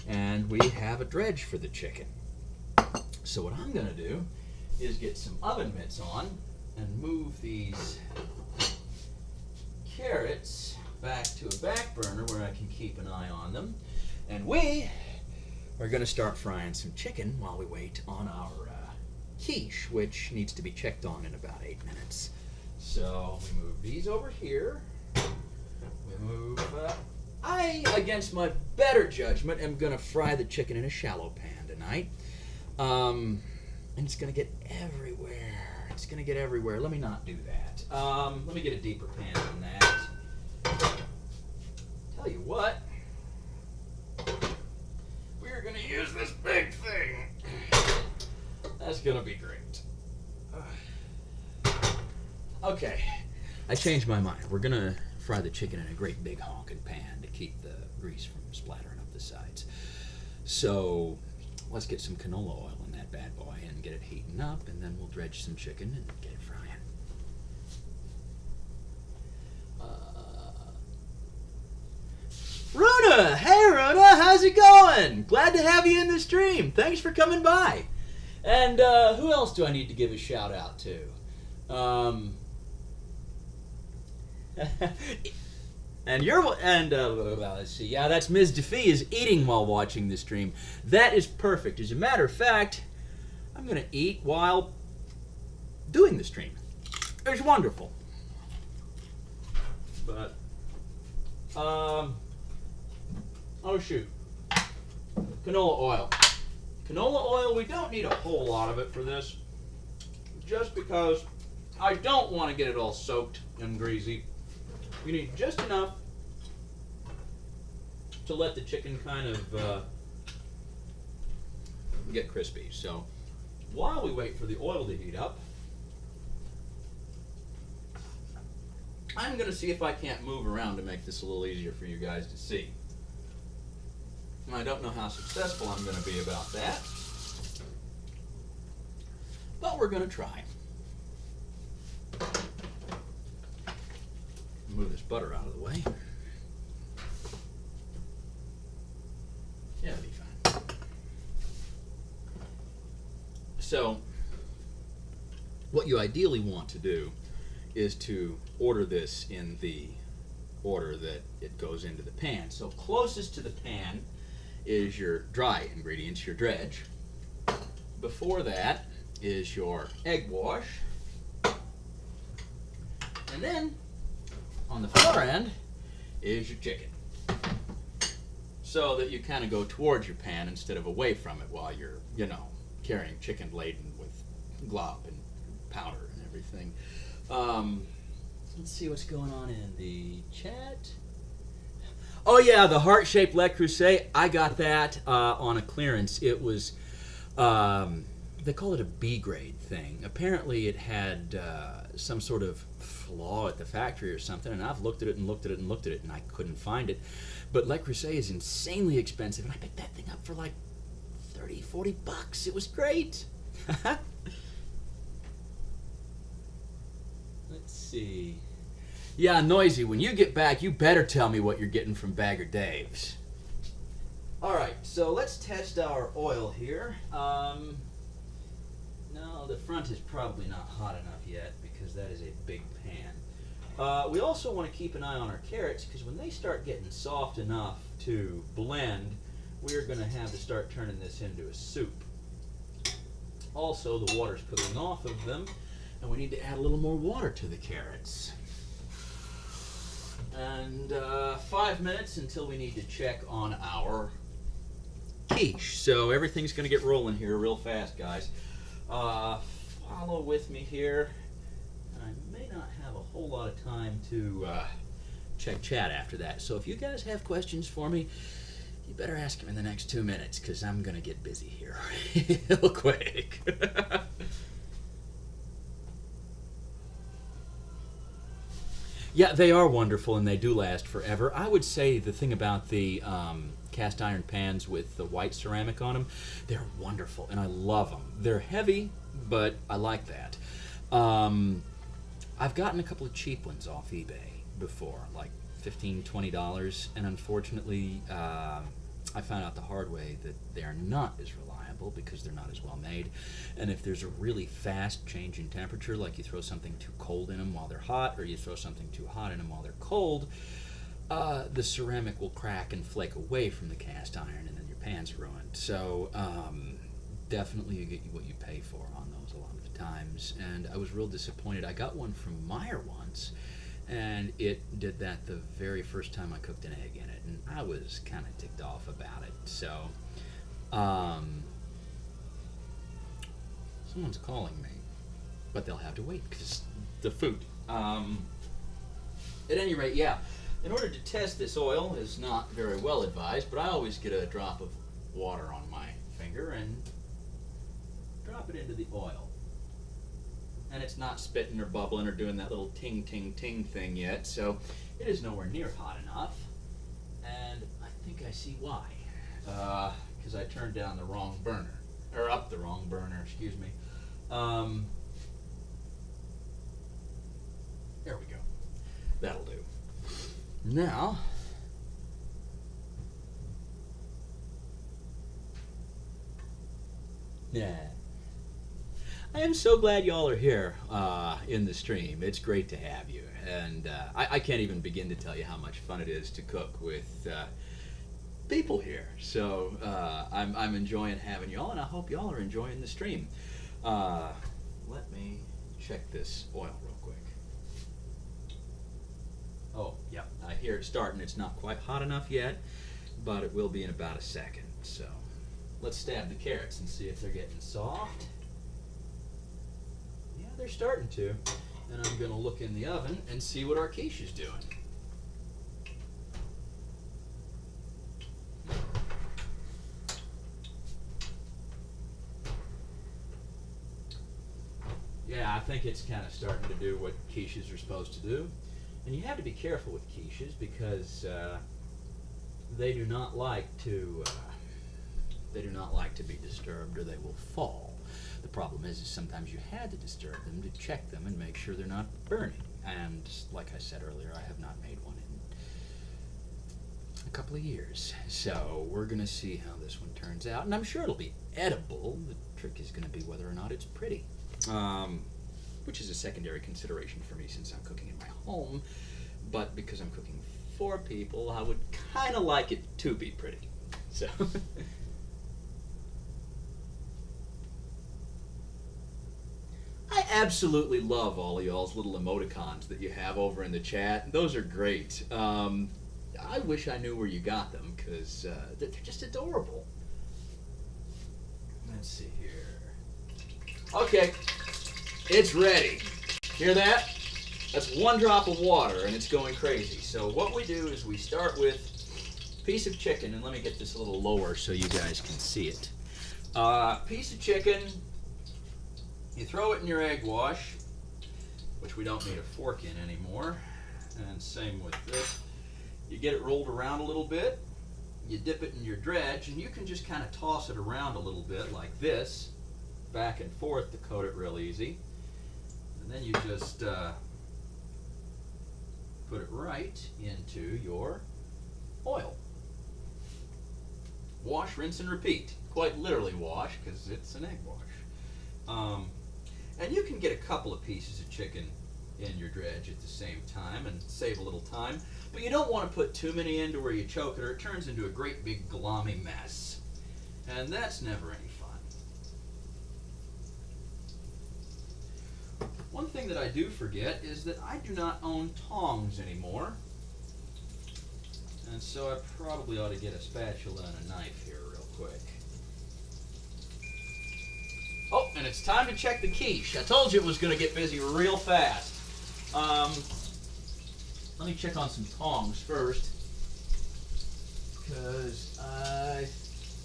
and we have a dredge for the chicken. So what I'm going to do is get some oven mitts on and move these carrots back to a back burner where I can keep an eye on them. And we are going to start frying some chicken while we wait on our quiche, which needs to be checked on in about 8 minutes. So we move these over here. We move, I, against my better judgment, am going to fry the chicken in a shallow pan tonight. And it's going to get everywhere. It's going to get everywhere. Let me not do that. Let me get a deeper pan than that. Tell you what, we're going to use this big thing. That's going to be great. Okay, I changed my mind. We're going to fry the chicken in a great big honking pan to keep the grease from splattering up the sides. So let's get some canola oil in that bad boy and get it heating up, and then we'll dredge some chicken and get it frying. Runa! Hey Runa, how's it going? Glad to have you in the stream. Thanks for coming by. And who else do I need to give a shout out to? Let's see. Yeah, that's Ms. Duffy is eating while watching the stream. That is perfect. As a matter of fact, I'm going to eat while doing the stream. It's wonderful. But, oh shoot. Canola oil. Canola oil, we don't need a whole lot of it for this, just because I don't want to get it all soaked and greasy. You need just enough to let the chicken kind of get crispy. So while we wait for the oil to heat up, I'm going to see if I can't move around to make this a little easier for you guys to see. And I don't know how successful I'm going to be about that, but we're going to try. Move this butter out of the way. Yeah, it'll be fine. So, what you ideally want to do is to order this in the order that it goes into the pan. So closest to the pan is your dry ingredients, your dredge. Before that is your egg wash. And then on the far end is your chicken. So that you kind of go towards your pan instead of away from it while you're, carrying chicken laden with glop and powder and everything. Let's see what's going on in the chat. Oh yeah, the heart-shaped Le Creuset. I got that on a clearance. It was, they call it a B-grade thing. Apparently it had some sort of flaw at the factory or something, and I've looked at it and looked at it and looked at it, and I couldn't find it. But Le Creuset is insanely expensive, and I picked that thing up for like $30-40. It was great. Let's see. Yeah, Noisy, when you get back, you better tell me what you're getting from Bagger Dave's. Alright, so let's test our oil here. No, the front is probably not hot enough yet because that is a big pan. We also want to keep an eye on our carrots because when they start getting soft enough to blend, we're going to have to start turning this into a soup. Also, the water's cooking off of them, and we need to add a little more water to the carrots. And 5 minutes until we need to check on our quiche. So everything's going to get rolling here real fast, guys. Follow with me here. I may not have a whole lot of time to check chat after that. So if you guys have questions for me, you better ask them in the next 2 minutes because I'm going to get busy here real quick. Yeah, they are wonderful and they do last forever. I would say the thing about the cast iron pans with the white ceramic on them, they're wonderful and I love them. They're heavy, but I like that. I've gotten a couple of cheap ones off eBay before, like $15-20, and unfortunately I found out the hard way that they are not as reliable because they're not as well made. And if there's a really fast change in temperature, like you throw something too cold in them while they're hot, or you throw something too hot in them while they're cold, the ceramic will crack and flake away from the cast iron, and then your pan's ruined. So definitely you get what you pay for on those a lot of the times. And I was real disappointed. I got one from Meyer once, and it did that the very first time I cooked an egg in it, and I was kind of ticked off about it. So someone's calling me, but they'll have to wait because the food. At any rate, yeah, in order to test this oil is not very well advised, but I always get a drop of water on my finger and drop it into the oil. And it's not spitting or bubbling or doing that little ting, ting, ting thing yet, so it is nowhere near hot enough. And I think I see why. Because I turned down the wrong burner. Or up the wrong burner, excuse me. There we go. That'll do. Now, yeah. I am so glad y'all are here in the stream. It's great to have you. And I can't even begin to tell you how much fun it is to cook with people here. So I'm enjoying having y'all, and I hope y'all are enjoying the stream. Let me check this oil real quick. Oh, yep, I hear it starting. It's not quite hot enough yet, but it will be in about a second. So let's stab the carrots and see if they're getting soft. Yeah, they're starting to. And I'm going to look in the oven and see what our quiche is doing. Yeah, I think it's kind of starting to do what quiches are supposed to do. And you have to be careful with quiches because they do not like to be disturbed, or they will fall. The problem is sometimes you had to disturb them to check them and make sure they're not burning. And like I said earlier, I have not made one in a couple of years. So we're going to see how this one turns out. And I'm sure it'll be edible. The trick is going to be whether or not it's pretty. Which is a secondary consideration for me since I'm cooking in my home. But because I'm cooking for people, I would kind of like it to be pretty. So... I absolutely love all of y'all's little emoticons that you have over in the chat. Those are great. I wish I knew where you got them, because they're just adorable. Let's see here. Okay, it's ready. Hear that? That's one drop of water, and it's going crazy. So what we do is we start with a piece of chicken, and let me get this a little lower so you guys can see it. Piece of chicken. You throw it in your egg wash, which we don't need a fork in anymore, and same with this. You get it rolled around a little bit, you dip it in your dredge, and you can just kind of toss it around a little bit like this, back and forth to coat it real easy. And then you just put it right into your oil. Wash, rinse, and repeat. Quite literally wash, because it's an egg wash. And you can get a couple of pieces of chicken in your dredge at the same time and save a little time. But you don't want to put too many into where you choke it, or it turns into a great big glommy mess. And that's never any fun. One thing that I do forget is that I do not own tongs anymore. And so I probably ought to get a spatula and a knife here real quick. Oh, and it's time to check the quiche. I told you it was going to get busy real fast. Let me check on some tongs first, because I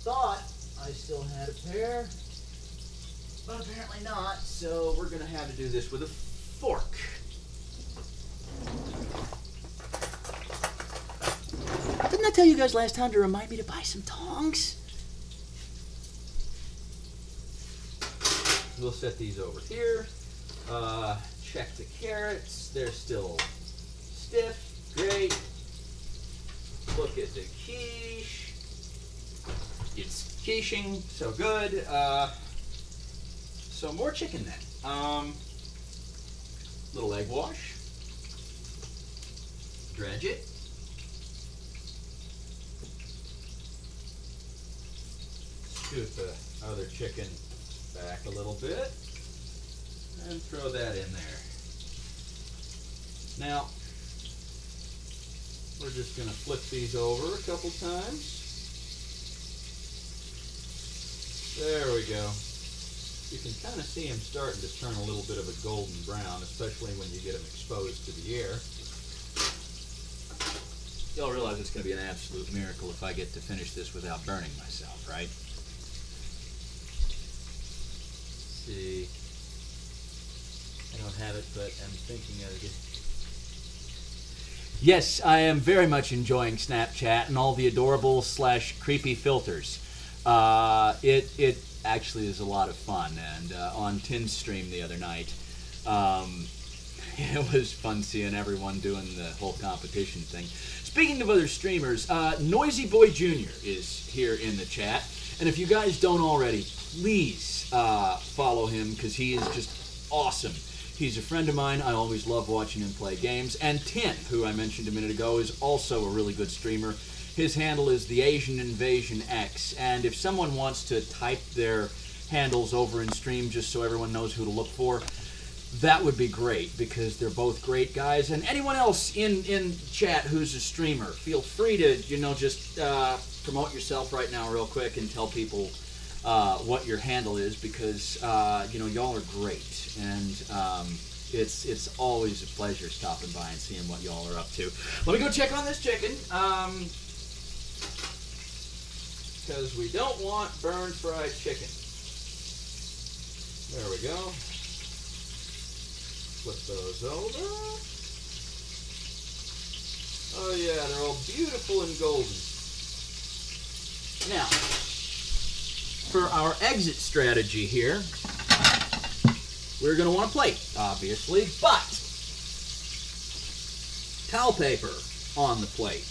thought I still had a pair, but apparently not, so we're going to have to do this with a fork. Didn't I tell you guys last time to remind me to buy some tongs? We'll set these over here. Check the carrots. They're still stiff. Great. Look at the quiche. It's quiching, so good. So more chicken then. Little egg wash. Dredge it. Scoot the other chicken back a little bit and throw that in there. Now, we're just going to flip these over a couple times. There we go. You can kind of see them starting to turn a little bit of a golden brown, especially when you get them exposed to the air. Y'all realize it's going to be an absolute miracle if I get to finish this without burning myself, right? See, I don't have it, but I'm thinking of it. Yes, I am very much enjoying Snapchat and all the adorable / creepy filters. It actually is a lot of fun, and on Tin's stream the other night, it was fun seeing everyone doing the whole competition thing. Speaking of other streamers, Noisy Boy Jr. is here in the chat, and if you guys don't already, please follow him, because he is just awesome. He's a friend of mine. I always love watching him play games. And Tin, who I mentioned a minute ago, is also a really good streamer. His handle is the Asian Invasion X. And if someone wants to type their handles over in stream just so everyone knows who to look for, that would be great, because they're both great guys. And anyone else in chat who's a streamer, feel free to, just promote yourself right now real quick and tell people what your handle is, because y'all are great, and it's always a pleasure stopping by and seeing what y'all are up to. Let me go check on this chicken, because we don't want burned fried chicken. There we go. Flip those over. Oh yeah, they're all beautiful and golden. Now, for our exit strategy here, we're going to want a plate, obviously, but towel paper on the plate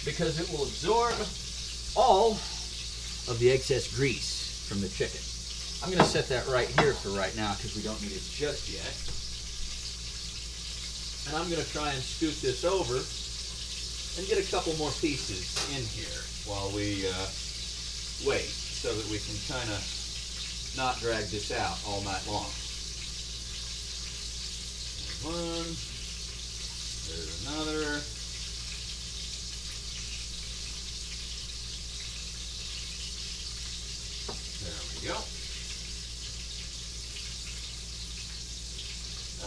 because it will absorb all of the excess grease from the chicken. I'm going to set that right here for right now because we don't need it just yet. And I'm going to try and scoot this over and get a couple more pieces in here while we wait so that we can kind of not drag this out all night long. There's one. There's another. There we go.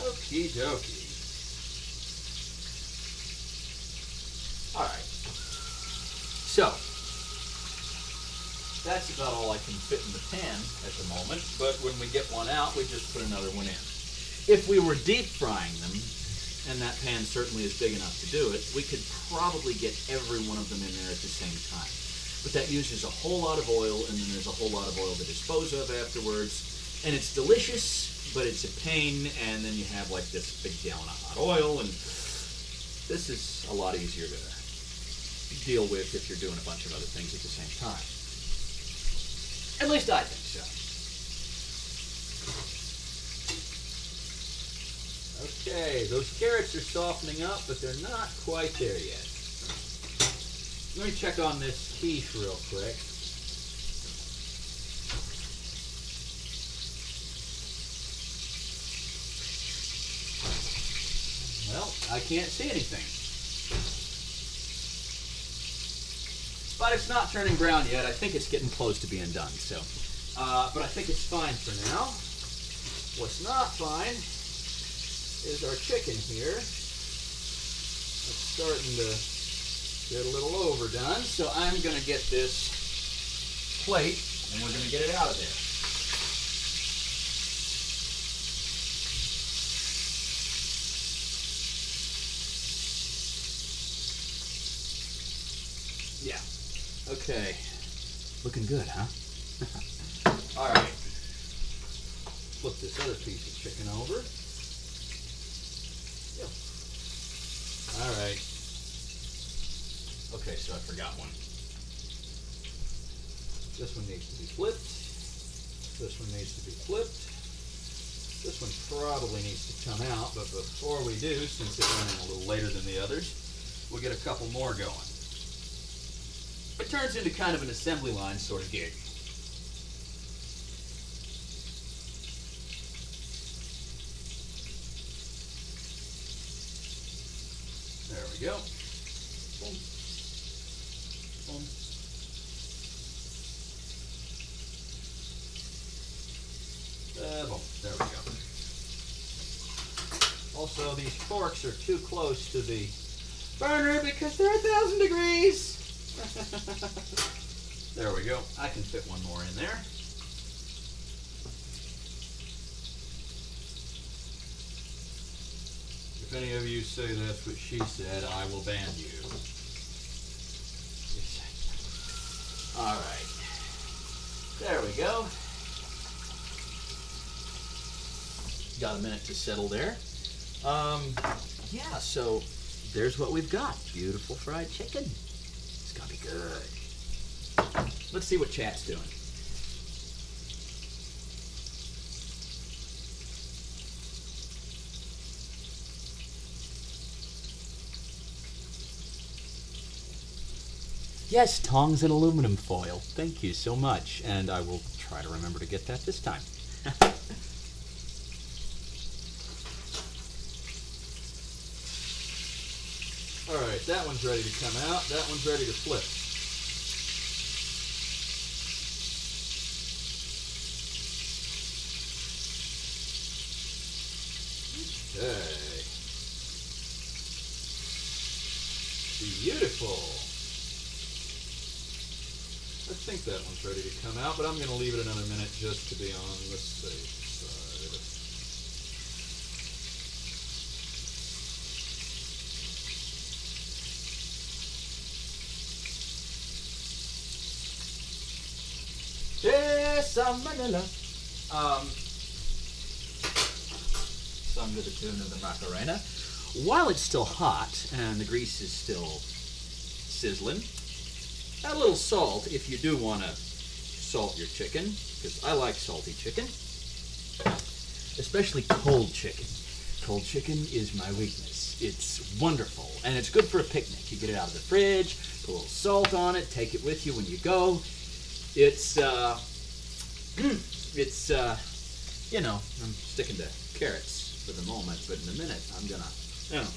Okie dokie. All right. So, that's about all I can fit in the pan at the moment, but when we get one out, we just put another one in. If we were deep frying them, and that pan certainly is big enough to do it, we could probably get every one of them in there at the same time. But that uses a whole lot of oil, and then there's a whole lot of oil to dispose of afterwards. And it's delicious, but it's a pain, and then you have like this big gallon of hot oil, and this is a lot easier to deal with if you're doing a bunch of other things at the same time. At least I think so. Okay, those carrots are softening up, but they're not quite there yet. Let me check on this quiche real quick. Well, I can't see anything. But it's not turning brown yet. I think it's getting close to being done. So, but I think it's fine for now. What's not fine is our chicken here. It's starting to get a little overdone. So I'm going to get this plate and we're going to get it out of there. Yeah. Okay. Looking good, huh? All right. Flip this other piece of chicken over. Yep. All right. Okay, so I forgot one. This one needs to be flipped. This one needs to be flipped. This one probably needs to come out, but before we do, since it went in a little later than the others, we'll get a couple more going. It turns into kind of an assembly line sort of gig. There we go. Boom. Boom. Boom. There we go. Also, these forks are too close to the burner because they're 1,000 degrees. There we go. I can fit one more in there. If any of you say that's what she said, I will ban you. All right. There we go. Got a minute to settle there. Yeah, so there's what we've got. Beautiful fried chicken. It's gonna be good. Let's see what chat's doing. Yes, tongs and aluminum foil. Thank you so much, and I will try to remember to get that this time. All right, that one's ready to come out. That one's ready to flip. Okay. Beautiful. I think that one's ready to come out, but I'm going to leave it another minute just to be on the safe side. some Manila. Sung to the tune of the Macarena. While it's still hot and the grease is still sizzling, add a little salt if you do want to salt your chicken, because I like salty chicken, especially cold chicken. Cold chicken is my weakness. It's wonderful, and it's good for a picnic. You get it out of the fridge, put a little salt on it, take it with you when you go. It's you know, I'm sticking to carrots for the moment, but in a minute I'm gonna, you know.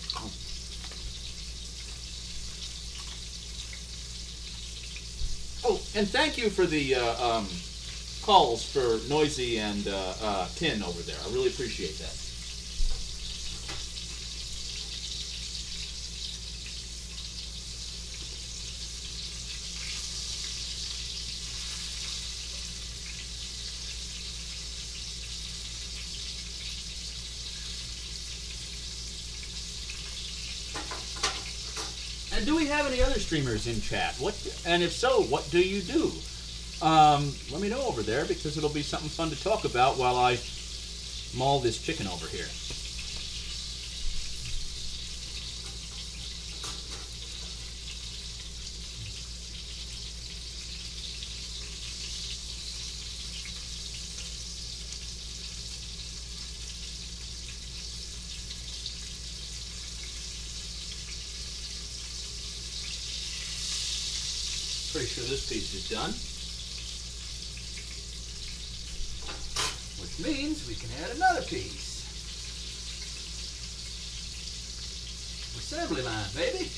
Oh, and thank you for the calls for Noisy and Tin over there. I really appreciate that. And do we have any other streamers in chat? And if so, what do you do? Let me know over there, because it'll be something fun to talk about while I maul this chicken over here. Pretty sure this piece is done. Which means we can add another piece. Assembly line, baby.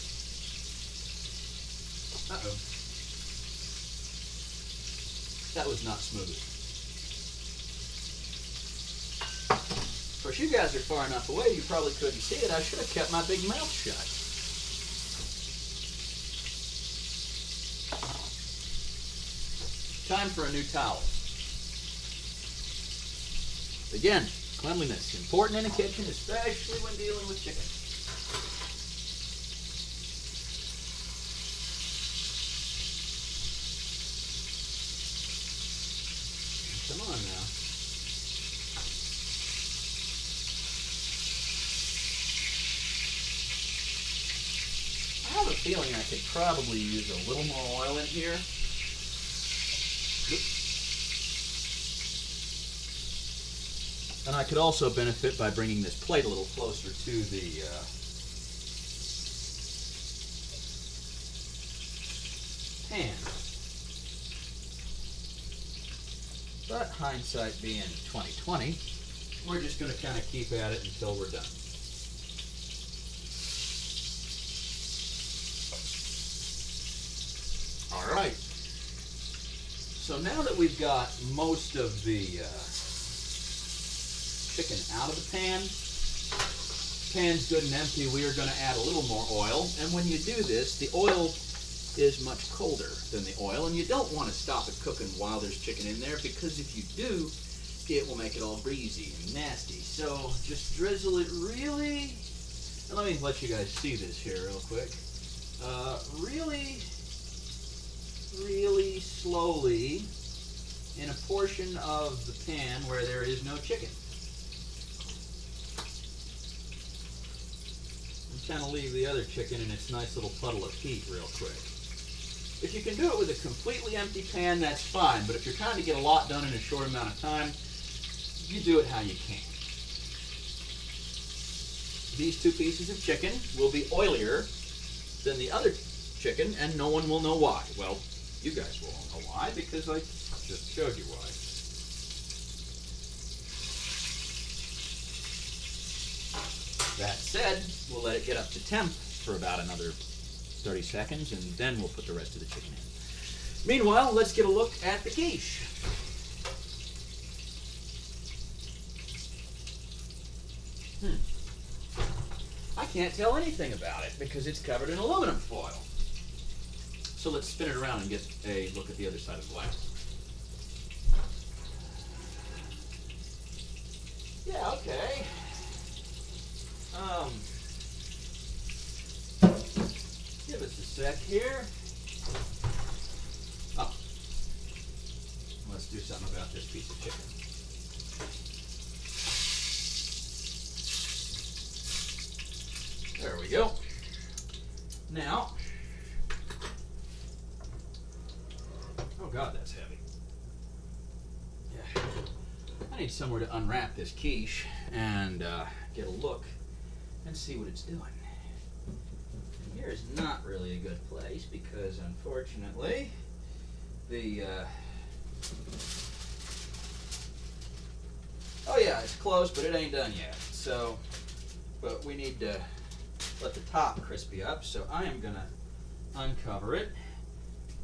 Uh-oh. That was not smooth. Of course, you guys are far enough away you probably couldn't see it. I should have kept my big mouth shut. Time for a new towel. Again, cleanliness, important in a kitchen, especially when dealing with chicken. Come on now. I have a feeling I could probably use a little more oil in here. And I could also benefit by bringing this plate a little closer to the pan. But hindsight being 20/20, we're just going to kind of keep at it until we're done. All right. So now that we've got most of the chicken out of the pan, pan's good and empty, we are going to add a little more oil. And when you do this, the oil is much colder than the oil, and you don't want to stop it cooking while there's chicken in there, because if you do, it will make it all greasy and nasty. So just drizzle it really, and let me let you guys see this here real quick. Really slowly in a portion of the pan where there is no chicken. And kind of leave the other chicken in its nice little puddle of heat real quick. If you can do it with a completely empty pan, that's fine, but if you're trying to get a lot done in a short amount of time, you do it how you can. These two pieces of chicken will be oilier than the other chicken, and no one will know why. Well, you guys will all know why, because I just showed you why. That said, we'll let it get up to temp for about another 30 seconds, and then we'll put the rest of the chicken in. Meanwhile, let's get a look at the quiche. I can't tell anything about it because it's covered in aluminum foil. So let's spin it around and get a look at the other side of the glass. Yeah, okay. Give us a sec here. Oh. Let's do something about Oh God, that's heavy. Yeah. I need somewhere to unwrap this quiche and get a look and see what it's doing. And here is not really a good place because, unfortunately, the oh yeah, it's closed, but it ain't done yet. So, but we need to let the top crispy up. So I am gonna uncover it.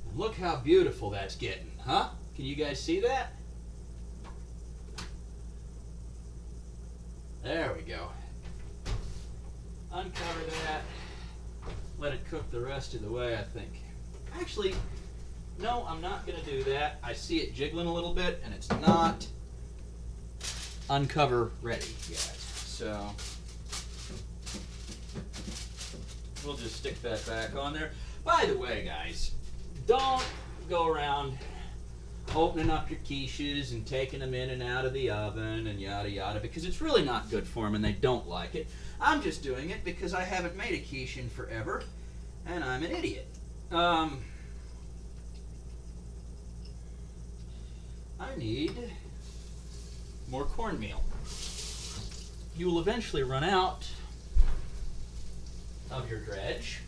And look how beautiful that's getting, huh? Can you guys see that? There we go. Uncover that. Let it cook the rest of the way, I think. Actually, no, I'm not going to do that. I see it jiggling a little bit, and it's not uncover ready yet. So we'll just stick that back on there. By the way, guys, don't go around opening up your quiches and taking them in and out of the oven and yada yada, because it's really not good for them and they don't like it. I'm just doing it because I haven't made a quiche in forever and I'm an idiot. I need more cornmeal. You will eventually run out of your dredge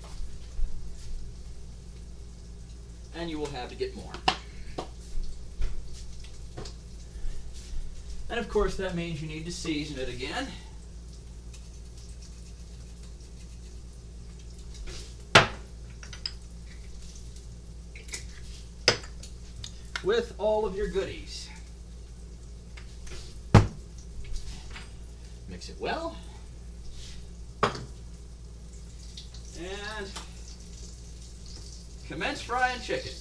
and you will have to get more. And of course that means you need to season it again. With all of your goodies. Mix it well. And commence frying chicken.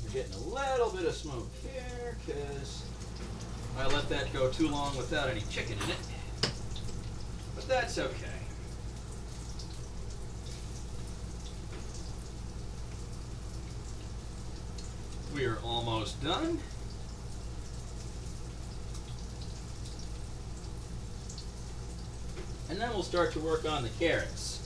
We're getting a little bit of smoke here because I let that go too long without any chicken in it. But that's okay. We are almost done. And then we'll start to work on the carrots.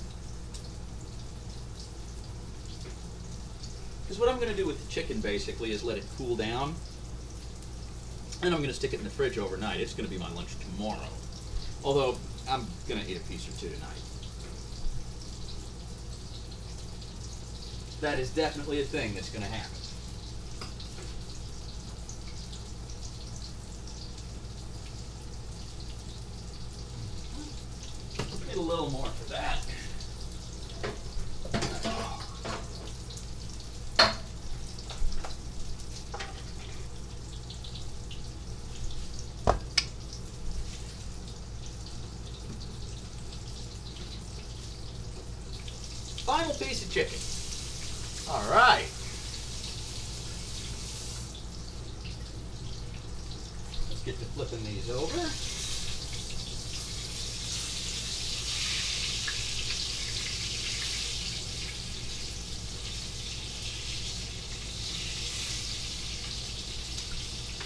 Because what I'm going to do with the chicken basically is let it cool down. And I'm going to stick it in the fridge overnight. It's going to be my lunch tomorrow. Although I'm going to eat a piece or two tonight. That is definitely a thing that's going to happen. Need a little more for that. Final piece of chicken. All right. Let's get to flipping these over.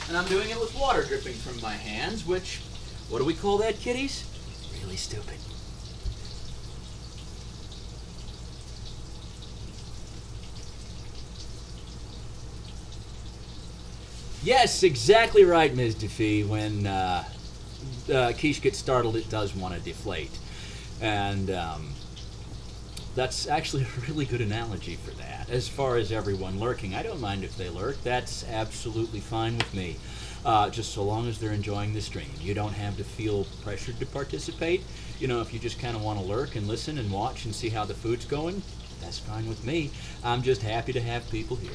And I'm doing it with water dripping from my hands, which, what do we call that, kiddies? Really stupid. Yes, exactly right, Ms. Duffy. When quiche gets startled, it does want to deflate. And that's actually a really good analogy for that. As far as everyone lurking, I don't mind if they lurk. That's absolutely fine with me. Just so long as they're enjoying the stream. You don't have to feel pressured to participate. You know, if you just kind of want to lurk and listen and watch and see how the food's going, that's fine with me. I'm just happy to have people here.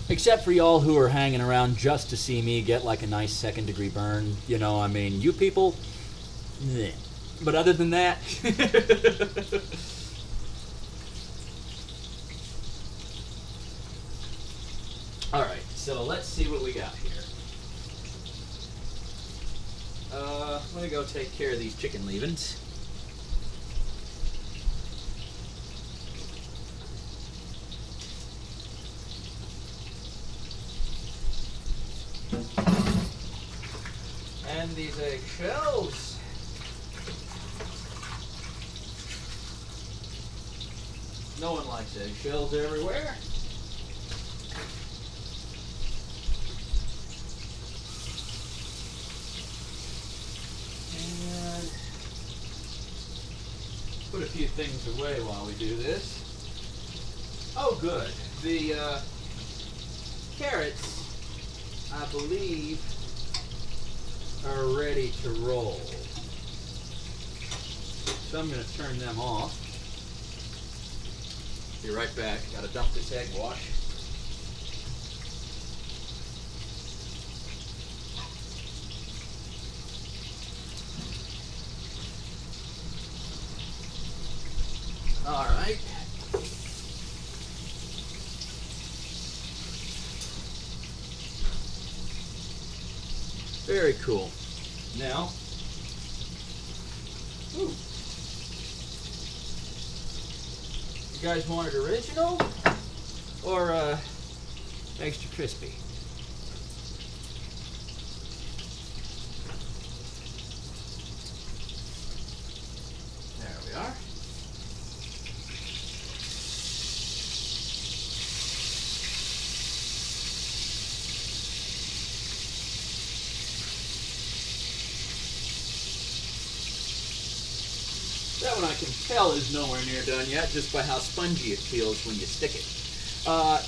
Except for y'all who are hanging around just to see me get like a nice second-degree burn. You know, I mean, you people, bleh. But other than that, all right. So let's see what we got here. let me go take care of these chicken leavings. And these eggshells. No one likes eggshells everywhere. And put a few things away while we do this. Oh, good. The carrots, I believe, are ready to roll. So I'm going to turn them off. Be right back. Got to dump this egg wash. All right. Very cool. Now, ooh. You guys want it original or extra crispy? There we are. That one I can tell is nowhere near done yet, just by how spongy it feels when you stick it.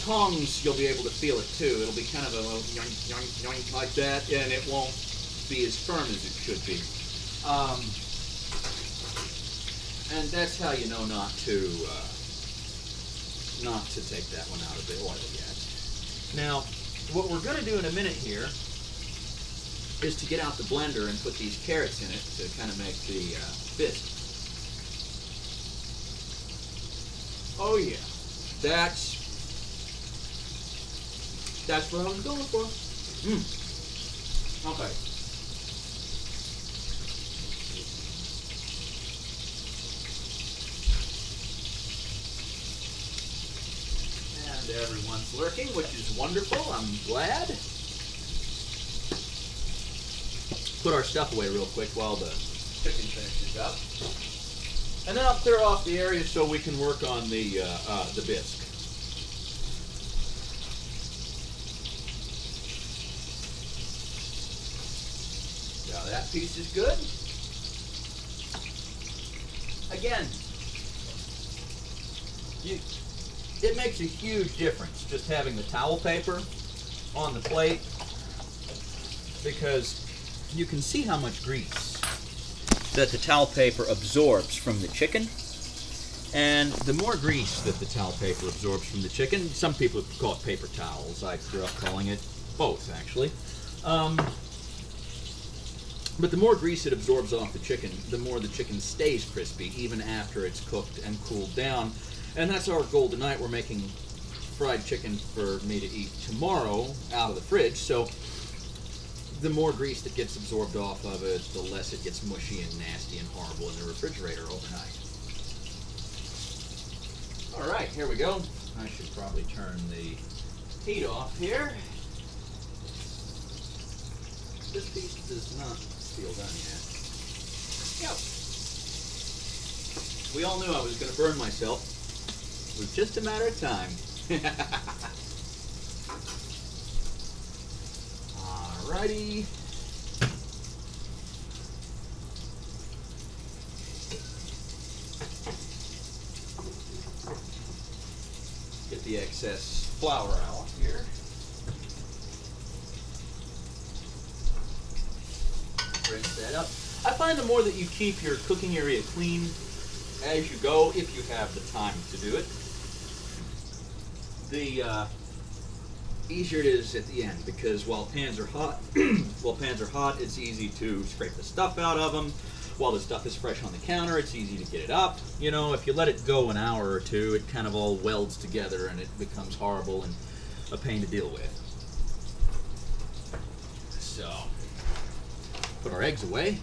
Tongs, you'll be able to feel it too. It'll be kind of a yoink, yoink, yoink like that, and it won't be as firm as it should be. And that's how you know not to take that one out of the oil yet. Now, what we're going to do in a minute here is to get out the blender and put these carrots in it to kind of make the bisque. Oh yeah, that's what I was going for. Okay. And everyone's lurking, which is wonderful. I'm glad. Put our stuff away real quick while the chicken finishes up. And then I'll clear off the area so we can work on the bisque. Now that piece is good. Again, it makes a huge difference just having the towel paper on the plate, because you can see how much grease that the towel paper absorbs from the chicken. And the more grease that the towel paper absorbs from the chicken, some people call it paper towels. I grew up calling it both, actually. But the more grease it absorbs off the chicken, the more the chicken stays crispy, even after it's cooked and cooled down. And that's our goal tonight. We're making fried chicken for me to eat tomorrow out of the fridge. So the more grease that gets absorbed off of it, the less it gets mushy and nasty and horrible in the refrigerator overnight. All right, here we go. I should probably turn the heat off here. This piece does not feel done yet. Yep. We all knew I was going to burn myself. It was just a matter of time. Alrighty. Get the excess flour out here. Rinse that up. I find the more that you keep your cooking area clean as you go, if you have the time to do it, the easier it is at the end, because while pans are hot, it's easy to scrape the stuff out of them. While the stuff is fresh on the counter, it's easy to get it up. You know, if you let it go an hour or two, it kind of all welds together and it becomes horrible and a pain to deal with. So, put our eggs away.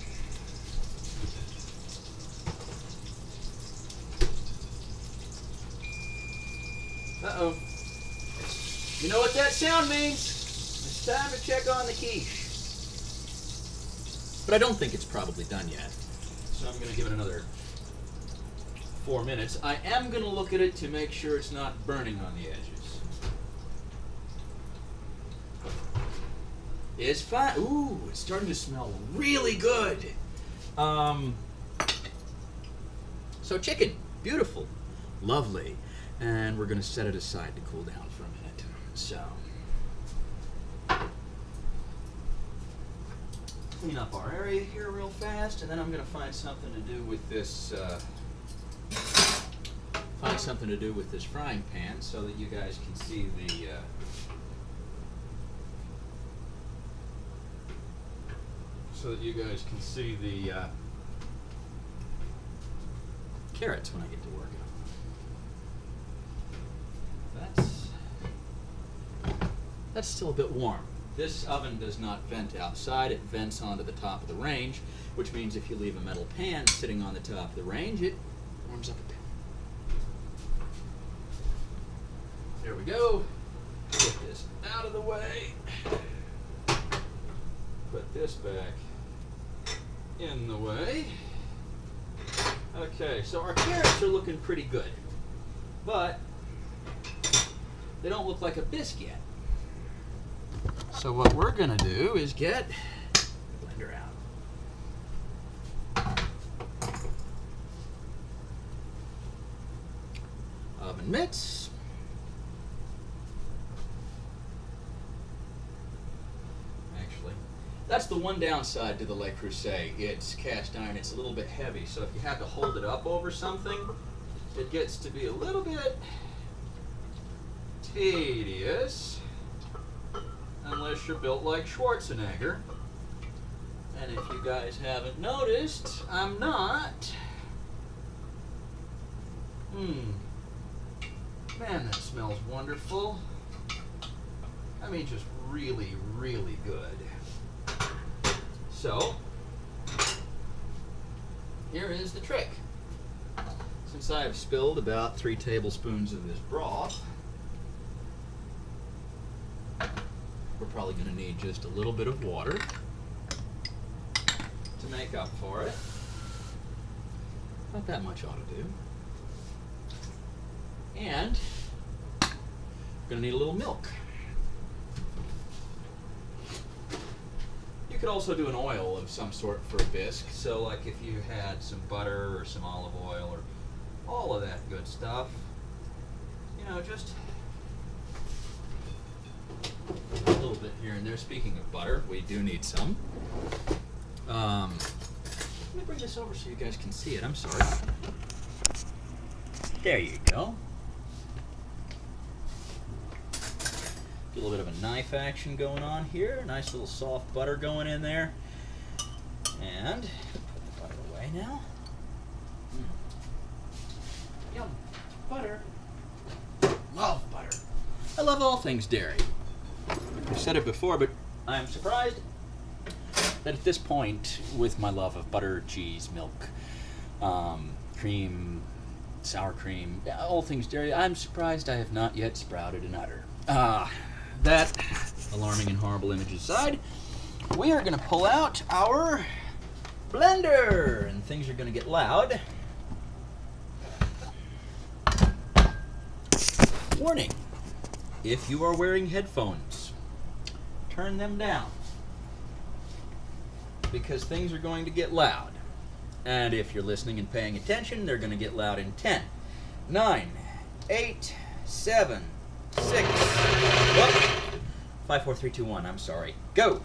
Uh-oh. You know what that sound means? It's time to check on the quiche. But I don't think it's probably done yet. So I'm going to give it another 4 minutes. I am going to look at it to make sure it's not burning on the edges. It's fine. Ooh, it's starting to smell really good. So chicken, beautiful, lovely. And we're going to set it aside to cool down for a minute. So, clean up our area here real fast, and then I'm going to find something to do with this. Find something to do with this frying pan so that you guys can see the. Carrots when I get to work on. That's still a bit warm. This oven does not vent outside, it vents onto the top of the range, which means if you leave a metal pan sitting on the top of the range, it warms up a bit. There we go. Get this out of the way. Put this back in the way. Okay, so our carrots are looking pretty good, but they don't look like a bisque yet. So what we're gonna do is get the blender out. Oven mitts. Actually, that's the one downside to the Le Creuset. It's cast iron, it's a little bit heavy, so if you have to hold it up over something, it gets to be a little bit tedious. Unless you're built like Schwarzenegger. And if you guys haven't noticed, I'm not. Man, that smells wonderful. I mean, just really, really good. So, here is the trick. Since I've spilled about 3 tablespoons of this broth, we're probably going to need just a little bit of water to make up for it. Not that much ought to do. And we're going to need a little milk. You could also do an oil of some sort for a bisque. So like if you had some butter or some olive oil or all of that good stuff, you know, just a little bit here and there. Speaking of butter, we do need some. Let me bring this over so you guys can see it. I'm sorry. There you go. Get a little bit of a knife action going on here. Nice little soft butter going in there. And put the butter away now. Yum. Butter. Love butter. I love all things dairy. I've said it before, but I'm surprised that at this point, with my love of butter, cheese, milk, cream, sour cream, all things dairy, I'm surprised I have not yet sprouted an udder. That alarming and horrible image aside, we are going to pull out our blender, and things are going to get loud. Warning, if you are wearing headphones, turn them down, because things are going to get loud. And if you're listening and paying attention, they're going to get loud in 10, 9, 8, 7, 6, 5, 4, 3, 2, 1. I'm sorry. Go!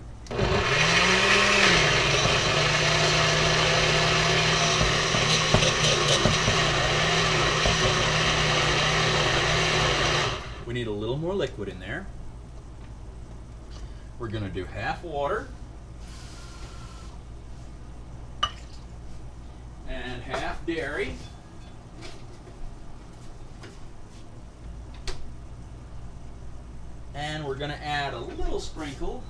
We need a little more liquid in there. We're going to do half water and half dairy. And we're going to add a little sprinkle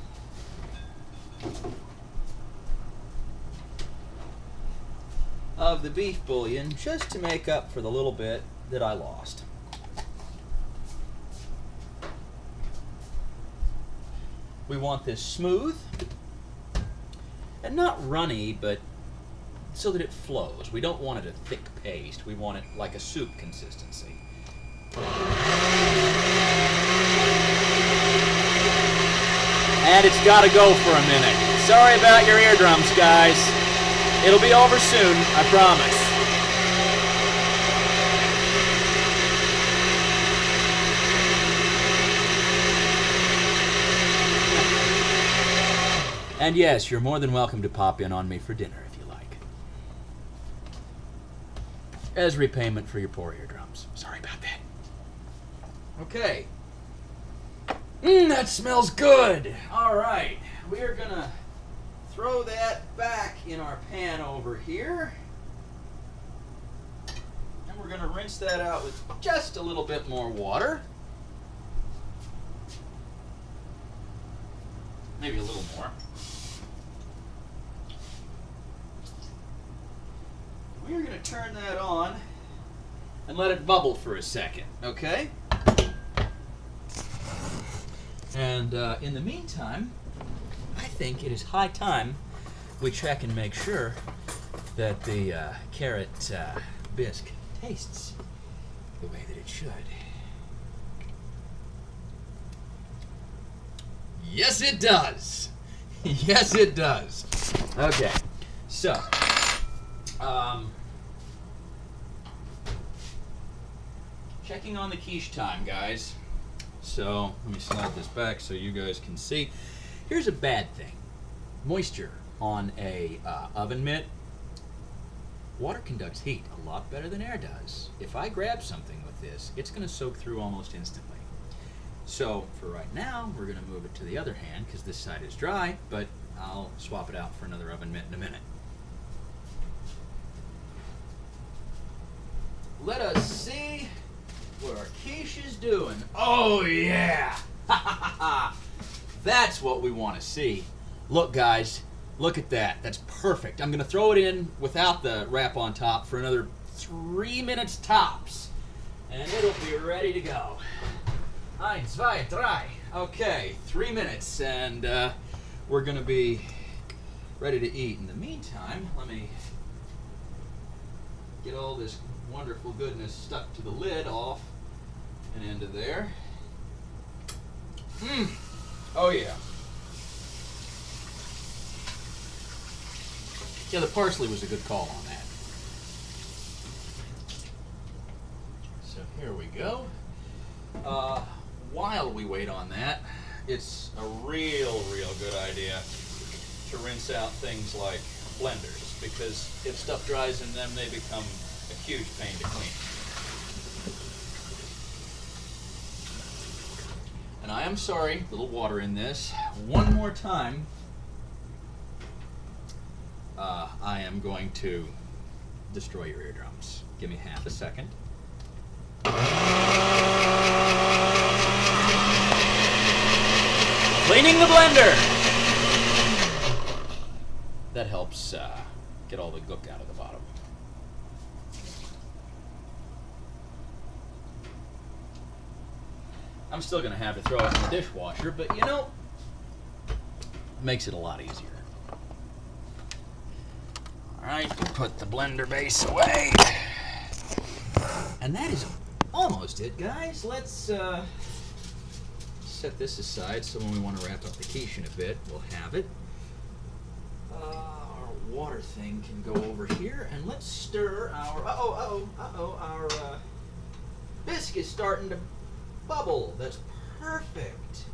of the beef bouillon just to make up for the little bit that I lost. We want this smooth and not runny, but so that it flows. We don't want it a thick paste. We want it like a soup consistency. And it's got to go for a minute. Sorry about your eardrums, guys. It'll be over soon, I promise. And yes, you're more than welcome to pop in on me for dinner if you like. As repayment for your poor eardrums. Sorry about that. Okay. That smells good. All right. We're going to throw that back in our pan over here. And we're going to rinse that out with just a little bit more water. Maybe a little more. We're going to turn that on and let it bubble for a second, okay? And in the meantime, I think it is high time we check and make sure that the carrot bisque tastes the way that it should. Yes, it does. Yes, it does. Okay, so checking on the quiche time, guys. So let me slide this back so you guys can see. Here's a bad thing: moisture on a oven mitt. Water conducts heat a lot better than air does. If I grab something with this, it's going to soak through almost instantly. So for right now, we're going to move it to the other hand because this side is dry, but I'll swap it out for another oven mitt in a minute. Let us see what our quiche is doing. Oh yeah! That's what we want to see. Look, guys, look at that. That's perfect. I'm going to throw it in without the wrap on top for another 3 minutes tops, and it'll be ready to go. 1, 2, 3. Okay, 3 minutes, and we're going to be ready to eat. In the meantime, let me get all this wonderful goodness stuck to the lid off and into there. Oh yeah. Yeah, the parsley was a good call on that. So here we go. While we wait on that, it's a real good idea to rinse out things like blenders, because if stuff dries in them, they become a huge pain to clean. And I am sorry, a little water in this. One more time, I am going to destroy your eardrums. Give me half a second. Cleaning the blender! That helps get all the gook out of the bottom. I'm still going to have to throw it in the dishwasher, but you know, it makes it a lot easier. Alright, put the blender base away. And that is almost it, guys. Let's set this aside so when we want to wrap up the quiche in a bit, we'll have it. Our water thing can go over here, and let's stir our... our bisque is starting to bubble. That's perfect.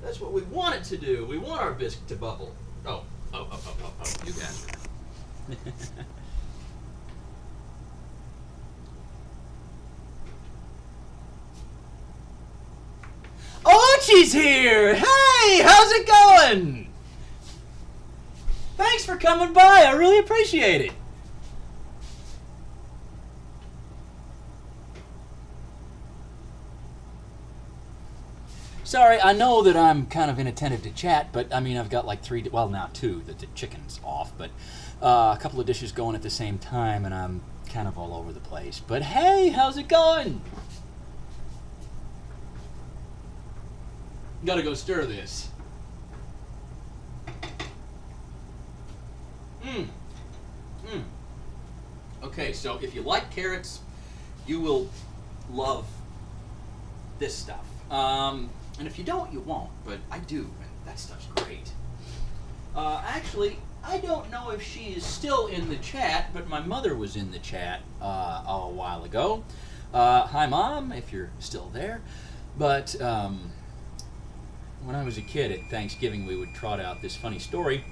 That's what we want it to do. We want our bisque to bubble. Oh. You guys. Oh, she's here! Hey, how's it going? Thanks for coming by. I really appreciate it. Sorry, I know that I'm kind of inattentive to chat, but I mean, I've got like 3, well, now 2, that the chicken's off, but a couple of dishes going at the same time, and I'm kind of all over the place. But hey, how's it going? Gotta go stir this. Mmm. Mmm. Okay, so if you like carrots, you will love this stuff. And if you don't, you won't. But I do, and that stuff's great. Actually, I don't know if she is still in the chat, but my mother was in the chat a while ago. Hi, Mom, if you're still there. But when I was a kid at Thanksgiving, we would trot out this funny story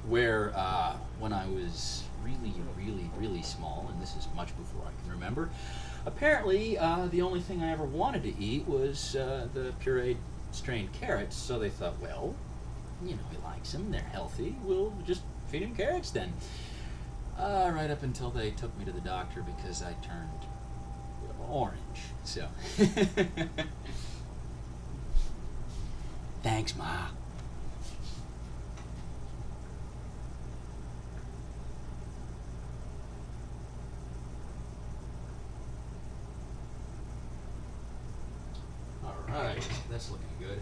where when I was really small, and this is much before I can remember, apparently the only thing I ever wanted to eat was the pureed strained carrots. So they thought, well, you know, he likes them, they're healthy, we'll just feed him carrots then. Right up until they took me to the doctor because I turned orange. So thanks, Ma. Alright, that's looking good.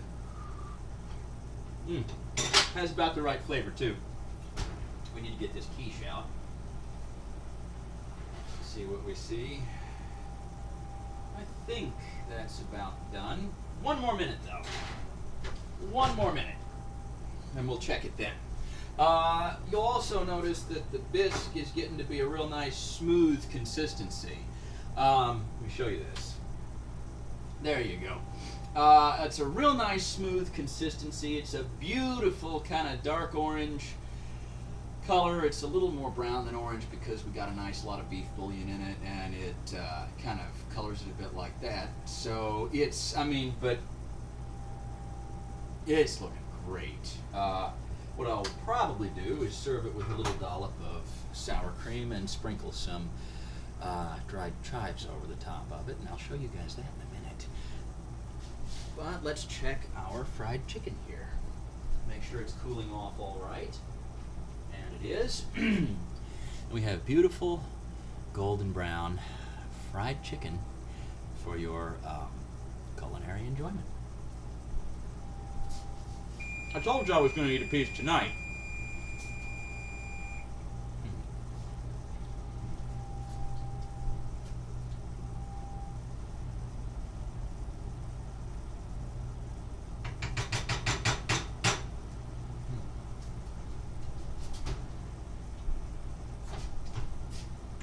Has about the right flavor too. We need to get this quiche out. See what we see. I think that's about done. One more minute though. One more minute. And we'll check it then. You'll also notice that the bisque is getting to be a real nice smooth consistency. Let me show you this. There you go. It's a real nice smooth consistency. It's a beautiful kind of dark orange color. It's a little more brown than orange because we got a nice lot of beef bouillon in it, and it kind of colors it a bit like that. So it's, I mean, but it's looking great. What I'll probably do is serve it with a little dollop of sour cream and sprinkle some dried chives over the top of it, and I'll show you guys that in a minute. But let's check our fried chicken here. Make sure it's cooling off all right. And it is. We have beautiful golden brown fried chicken for your culinary enjoyment. I told you I was going to eat a piece tonight.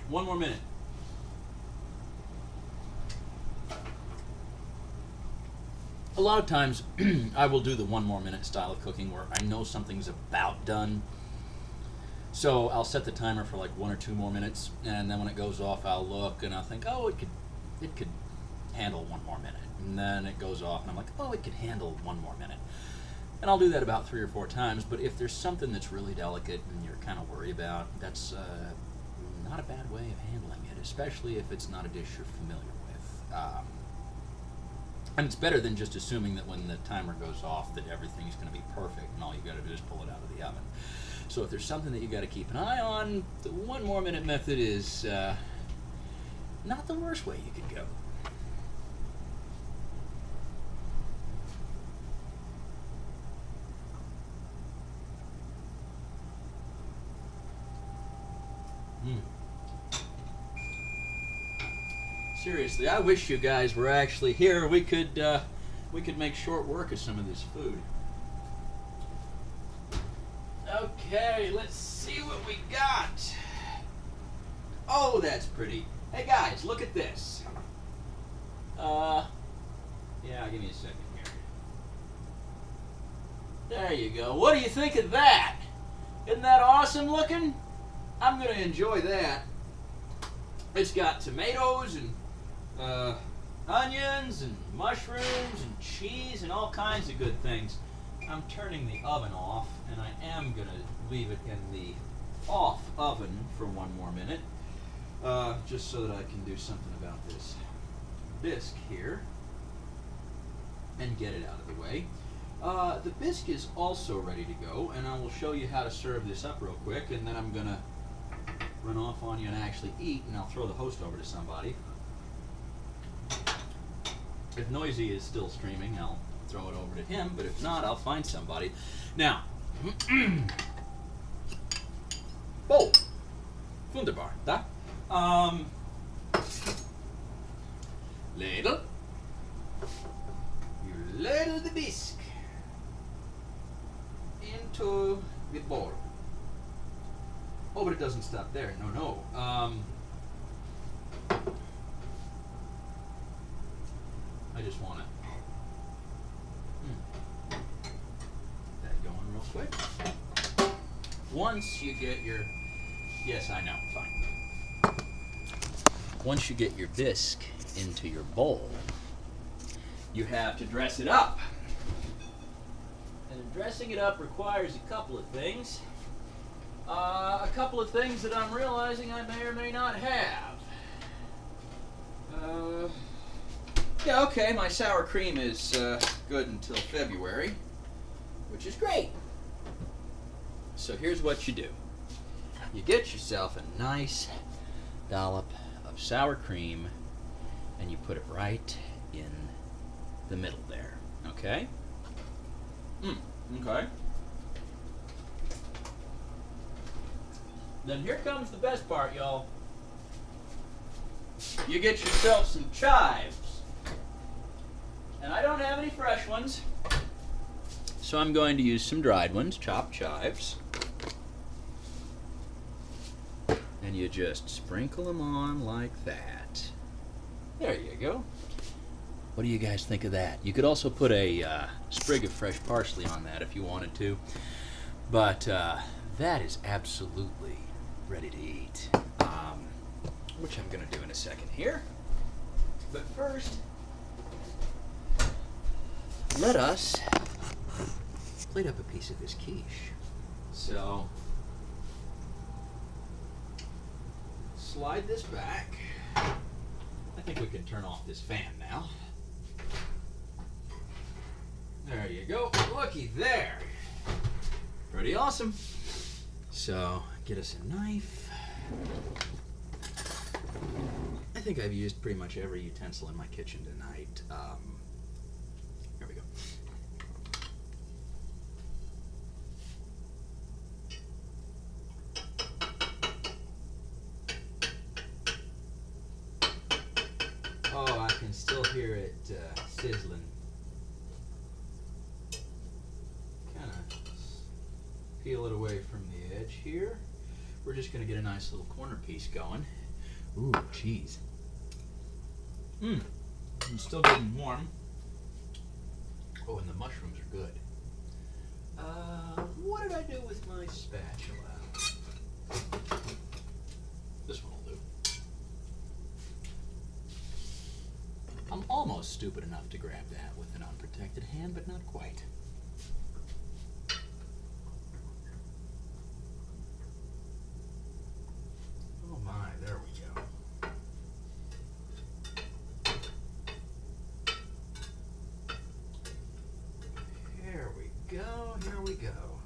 One more minute. A lot of times I will do the 1 more minute style of cooking where I know something's about done. So I'll set the timer for like 1 or 2 more minutes, and then when it goes off I'll look and I'll think, oh, it could handle 1 more minute. And then it goes off and I'm like, oh, it could handle 1 more minute. And I'll do that about 3 or 4 times, but if there's something that's really delicate and you're kind of worried about, that's not a bad way of handling it, especially if it's not a dish you're familiar with. And it's better than just assuming that when the timer goes off that everything's going to be perfect and all you've got to do is pull it out of the oven. So if there's something that you've got to keep an eye on, the 1 more minute method is not the worst way you could go. Seriously, I wish you guys were actually here. We could make short work of some of this food. Okay, let's see what we got. Oh, that's pretty. Hey guys, look at this. Yeah, give me a second here. There you go. What do you think of that? Isn't that awesome looking? I'm gonna enjoy that. It's got tomatoes and onions and mushrooms and cheese and all kinds of good things. I'm turning the oven off, and I am going to leave it in the off oven for 1 more minute, just so that I can do something about this bisque here and get it out of the way. The bisque is also ready to go, and I will show you how to serve this up real quick, and then I'm going to run off on you and actually eat, and I'll throw the host over to somebody. If Noisy is still streaming, I'll throw it over to him, but if not, I'll find somebody. Now, Wunderbar. Da. Ladle. You ladle the bisque into the bowl. Oh, but it doesn't stop there. No. I just want to that going real quick. Once you get your, yes, I know, fine. Once you get your bisque into your bowl, you have to dress it up. And dressing it up requires a couple of things. A couple of things that I'm realizing I may or may not have. Yeah, okay, my sour cream is good until February, which is great. So here's what you do. You get yourself a nice dollop of sour cream, and you put it right in the middle there, okay? Okay. Then here comes the best part, y'all. You get yourself some chives. And I don't have any fresh ones, so I'm going to use some dried ones, chopped chives. And you just sprinkle them on like that. There you go. What do you guys think of that? You could also put a sprig of fresh parsley on that if you wanted to. But that is absolutely ready to eat, which I'm going to do in a second here. But first, let us plate up a piece of this quiche. So, slide this back. I think we can turn off this fan now. There you go. Looky there. Pretty awesome. So, get us a knife. I think I've used pretty much every utensil in my kitchen tonight. Here we go. Oh, I can still hear it sizzling. Kind of peel it away from the edge here. We're just going to get a nice little corner piece going. Ooh, cheese. It's still getting warm. Oh, and the mushrooms are good. What did I do with my spatula? This one will do. I'm almost stupid enough to grab that with an unprotected hand, but not quite. Oh my, there we go. Here we go.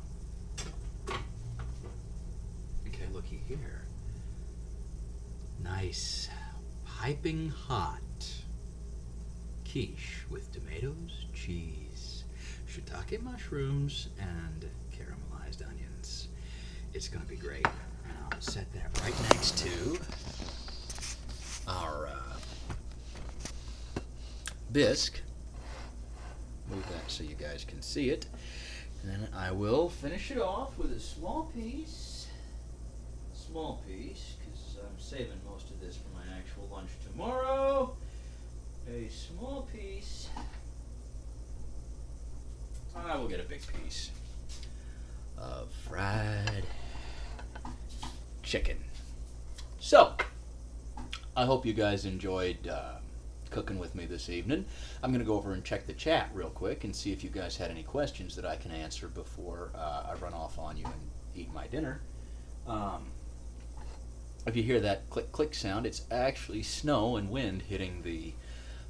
Okay, looky here. Nice, piping hot quiche with tomatoes, cheese, shiitake mushrooms, and caramelized onions. It's gonna be great. And I'll set that right next to our bisque. Move that so you guys can see it. And then I will finish it off with a small piece, because I'm saving most of this for my actual lunch tomorrow. A small piece. I will get a big piece of fried chicken. So, I hope you guys enjoyed cooking with me this evening. I'm going to go over and check the chat real quick and see if you guys had any questions that I can answer before I run off on you and eat my dinner. If you hear that click click sound, it's actually snow and wind hitting the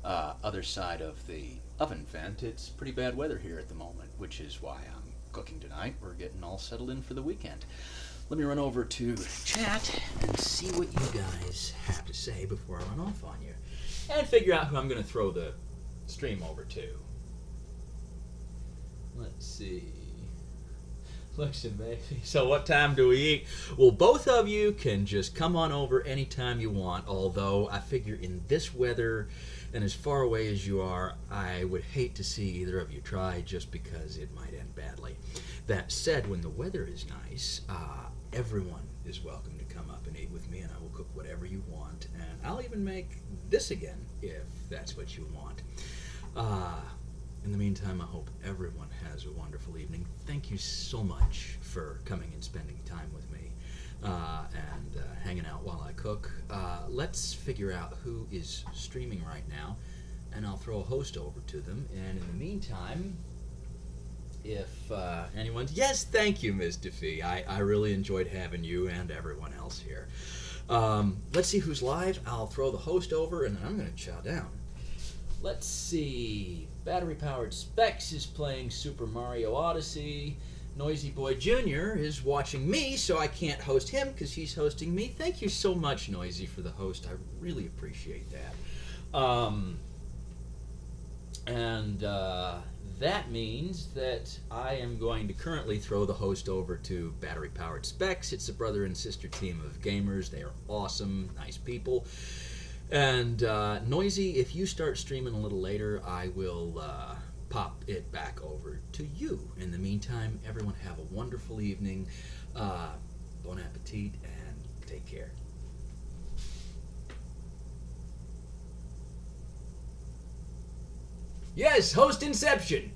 other side of the oven vent. It's pretty bad weather here at the moment, which is why I'm cooking tonight. We're getting all settled in for the weekend. Let me run over to chat and see what you guys have to say before I run off on you. And figure out who I'm going to throw the stream over to. Let's see. Looks at me. So what time do we eat? Well, both of you can just come on over anytime you want, although I figure in this weather and as far away as you are, I would hate to see either of you try just because it might end badly. That said, when the weather is nice, everyone is welcome to come up and eat with me, and I will cook whatever you want, and I'll even make this again if that's what you want. In the meantime, I hope everyone has a wonderful evening. Thank you so much for coming and spending time with me and hanging out while I cook. Let's figure out who is streaming right now, and I'll throw a host over to them. And in the meantime, if anyone's... Yes, thank you, Ms. Duffy. I really enjoyed having you and everyone else here. Let's see who's live. I'll throw the host over, and then I'm going to chow down. Let's see. Battery-powered Specs is playing Super Mario Odyssey. Noisy Boy Jr. is watching me, so I can't host him because he's hosting me. Thank you so much, Noisy, for the host. I really appreciate that. That means that I am going to currently throw the host over to Battery-Powered Specs. It's a brother and sister team of gamers. They are awesome, nice people. And Noisy, if you start streaming a little later, I will pop it back over to you. In the meantime, everyone have a wonderful evening. Bon appetit and take care. Yes, host Inception.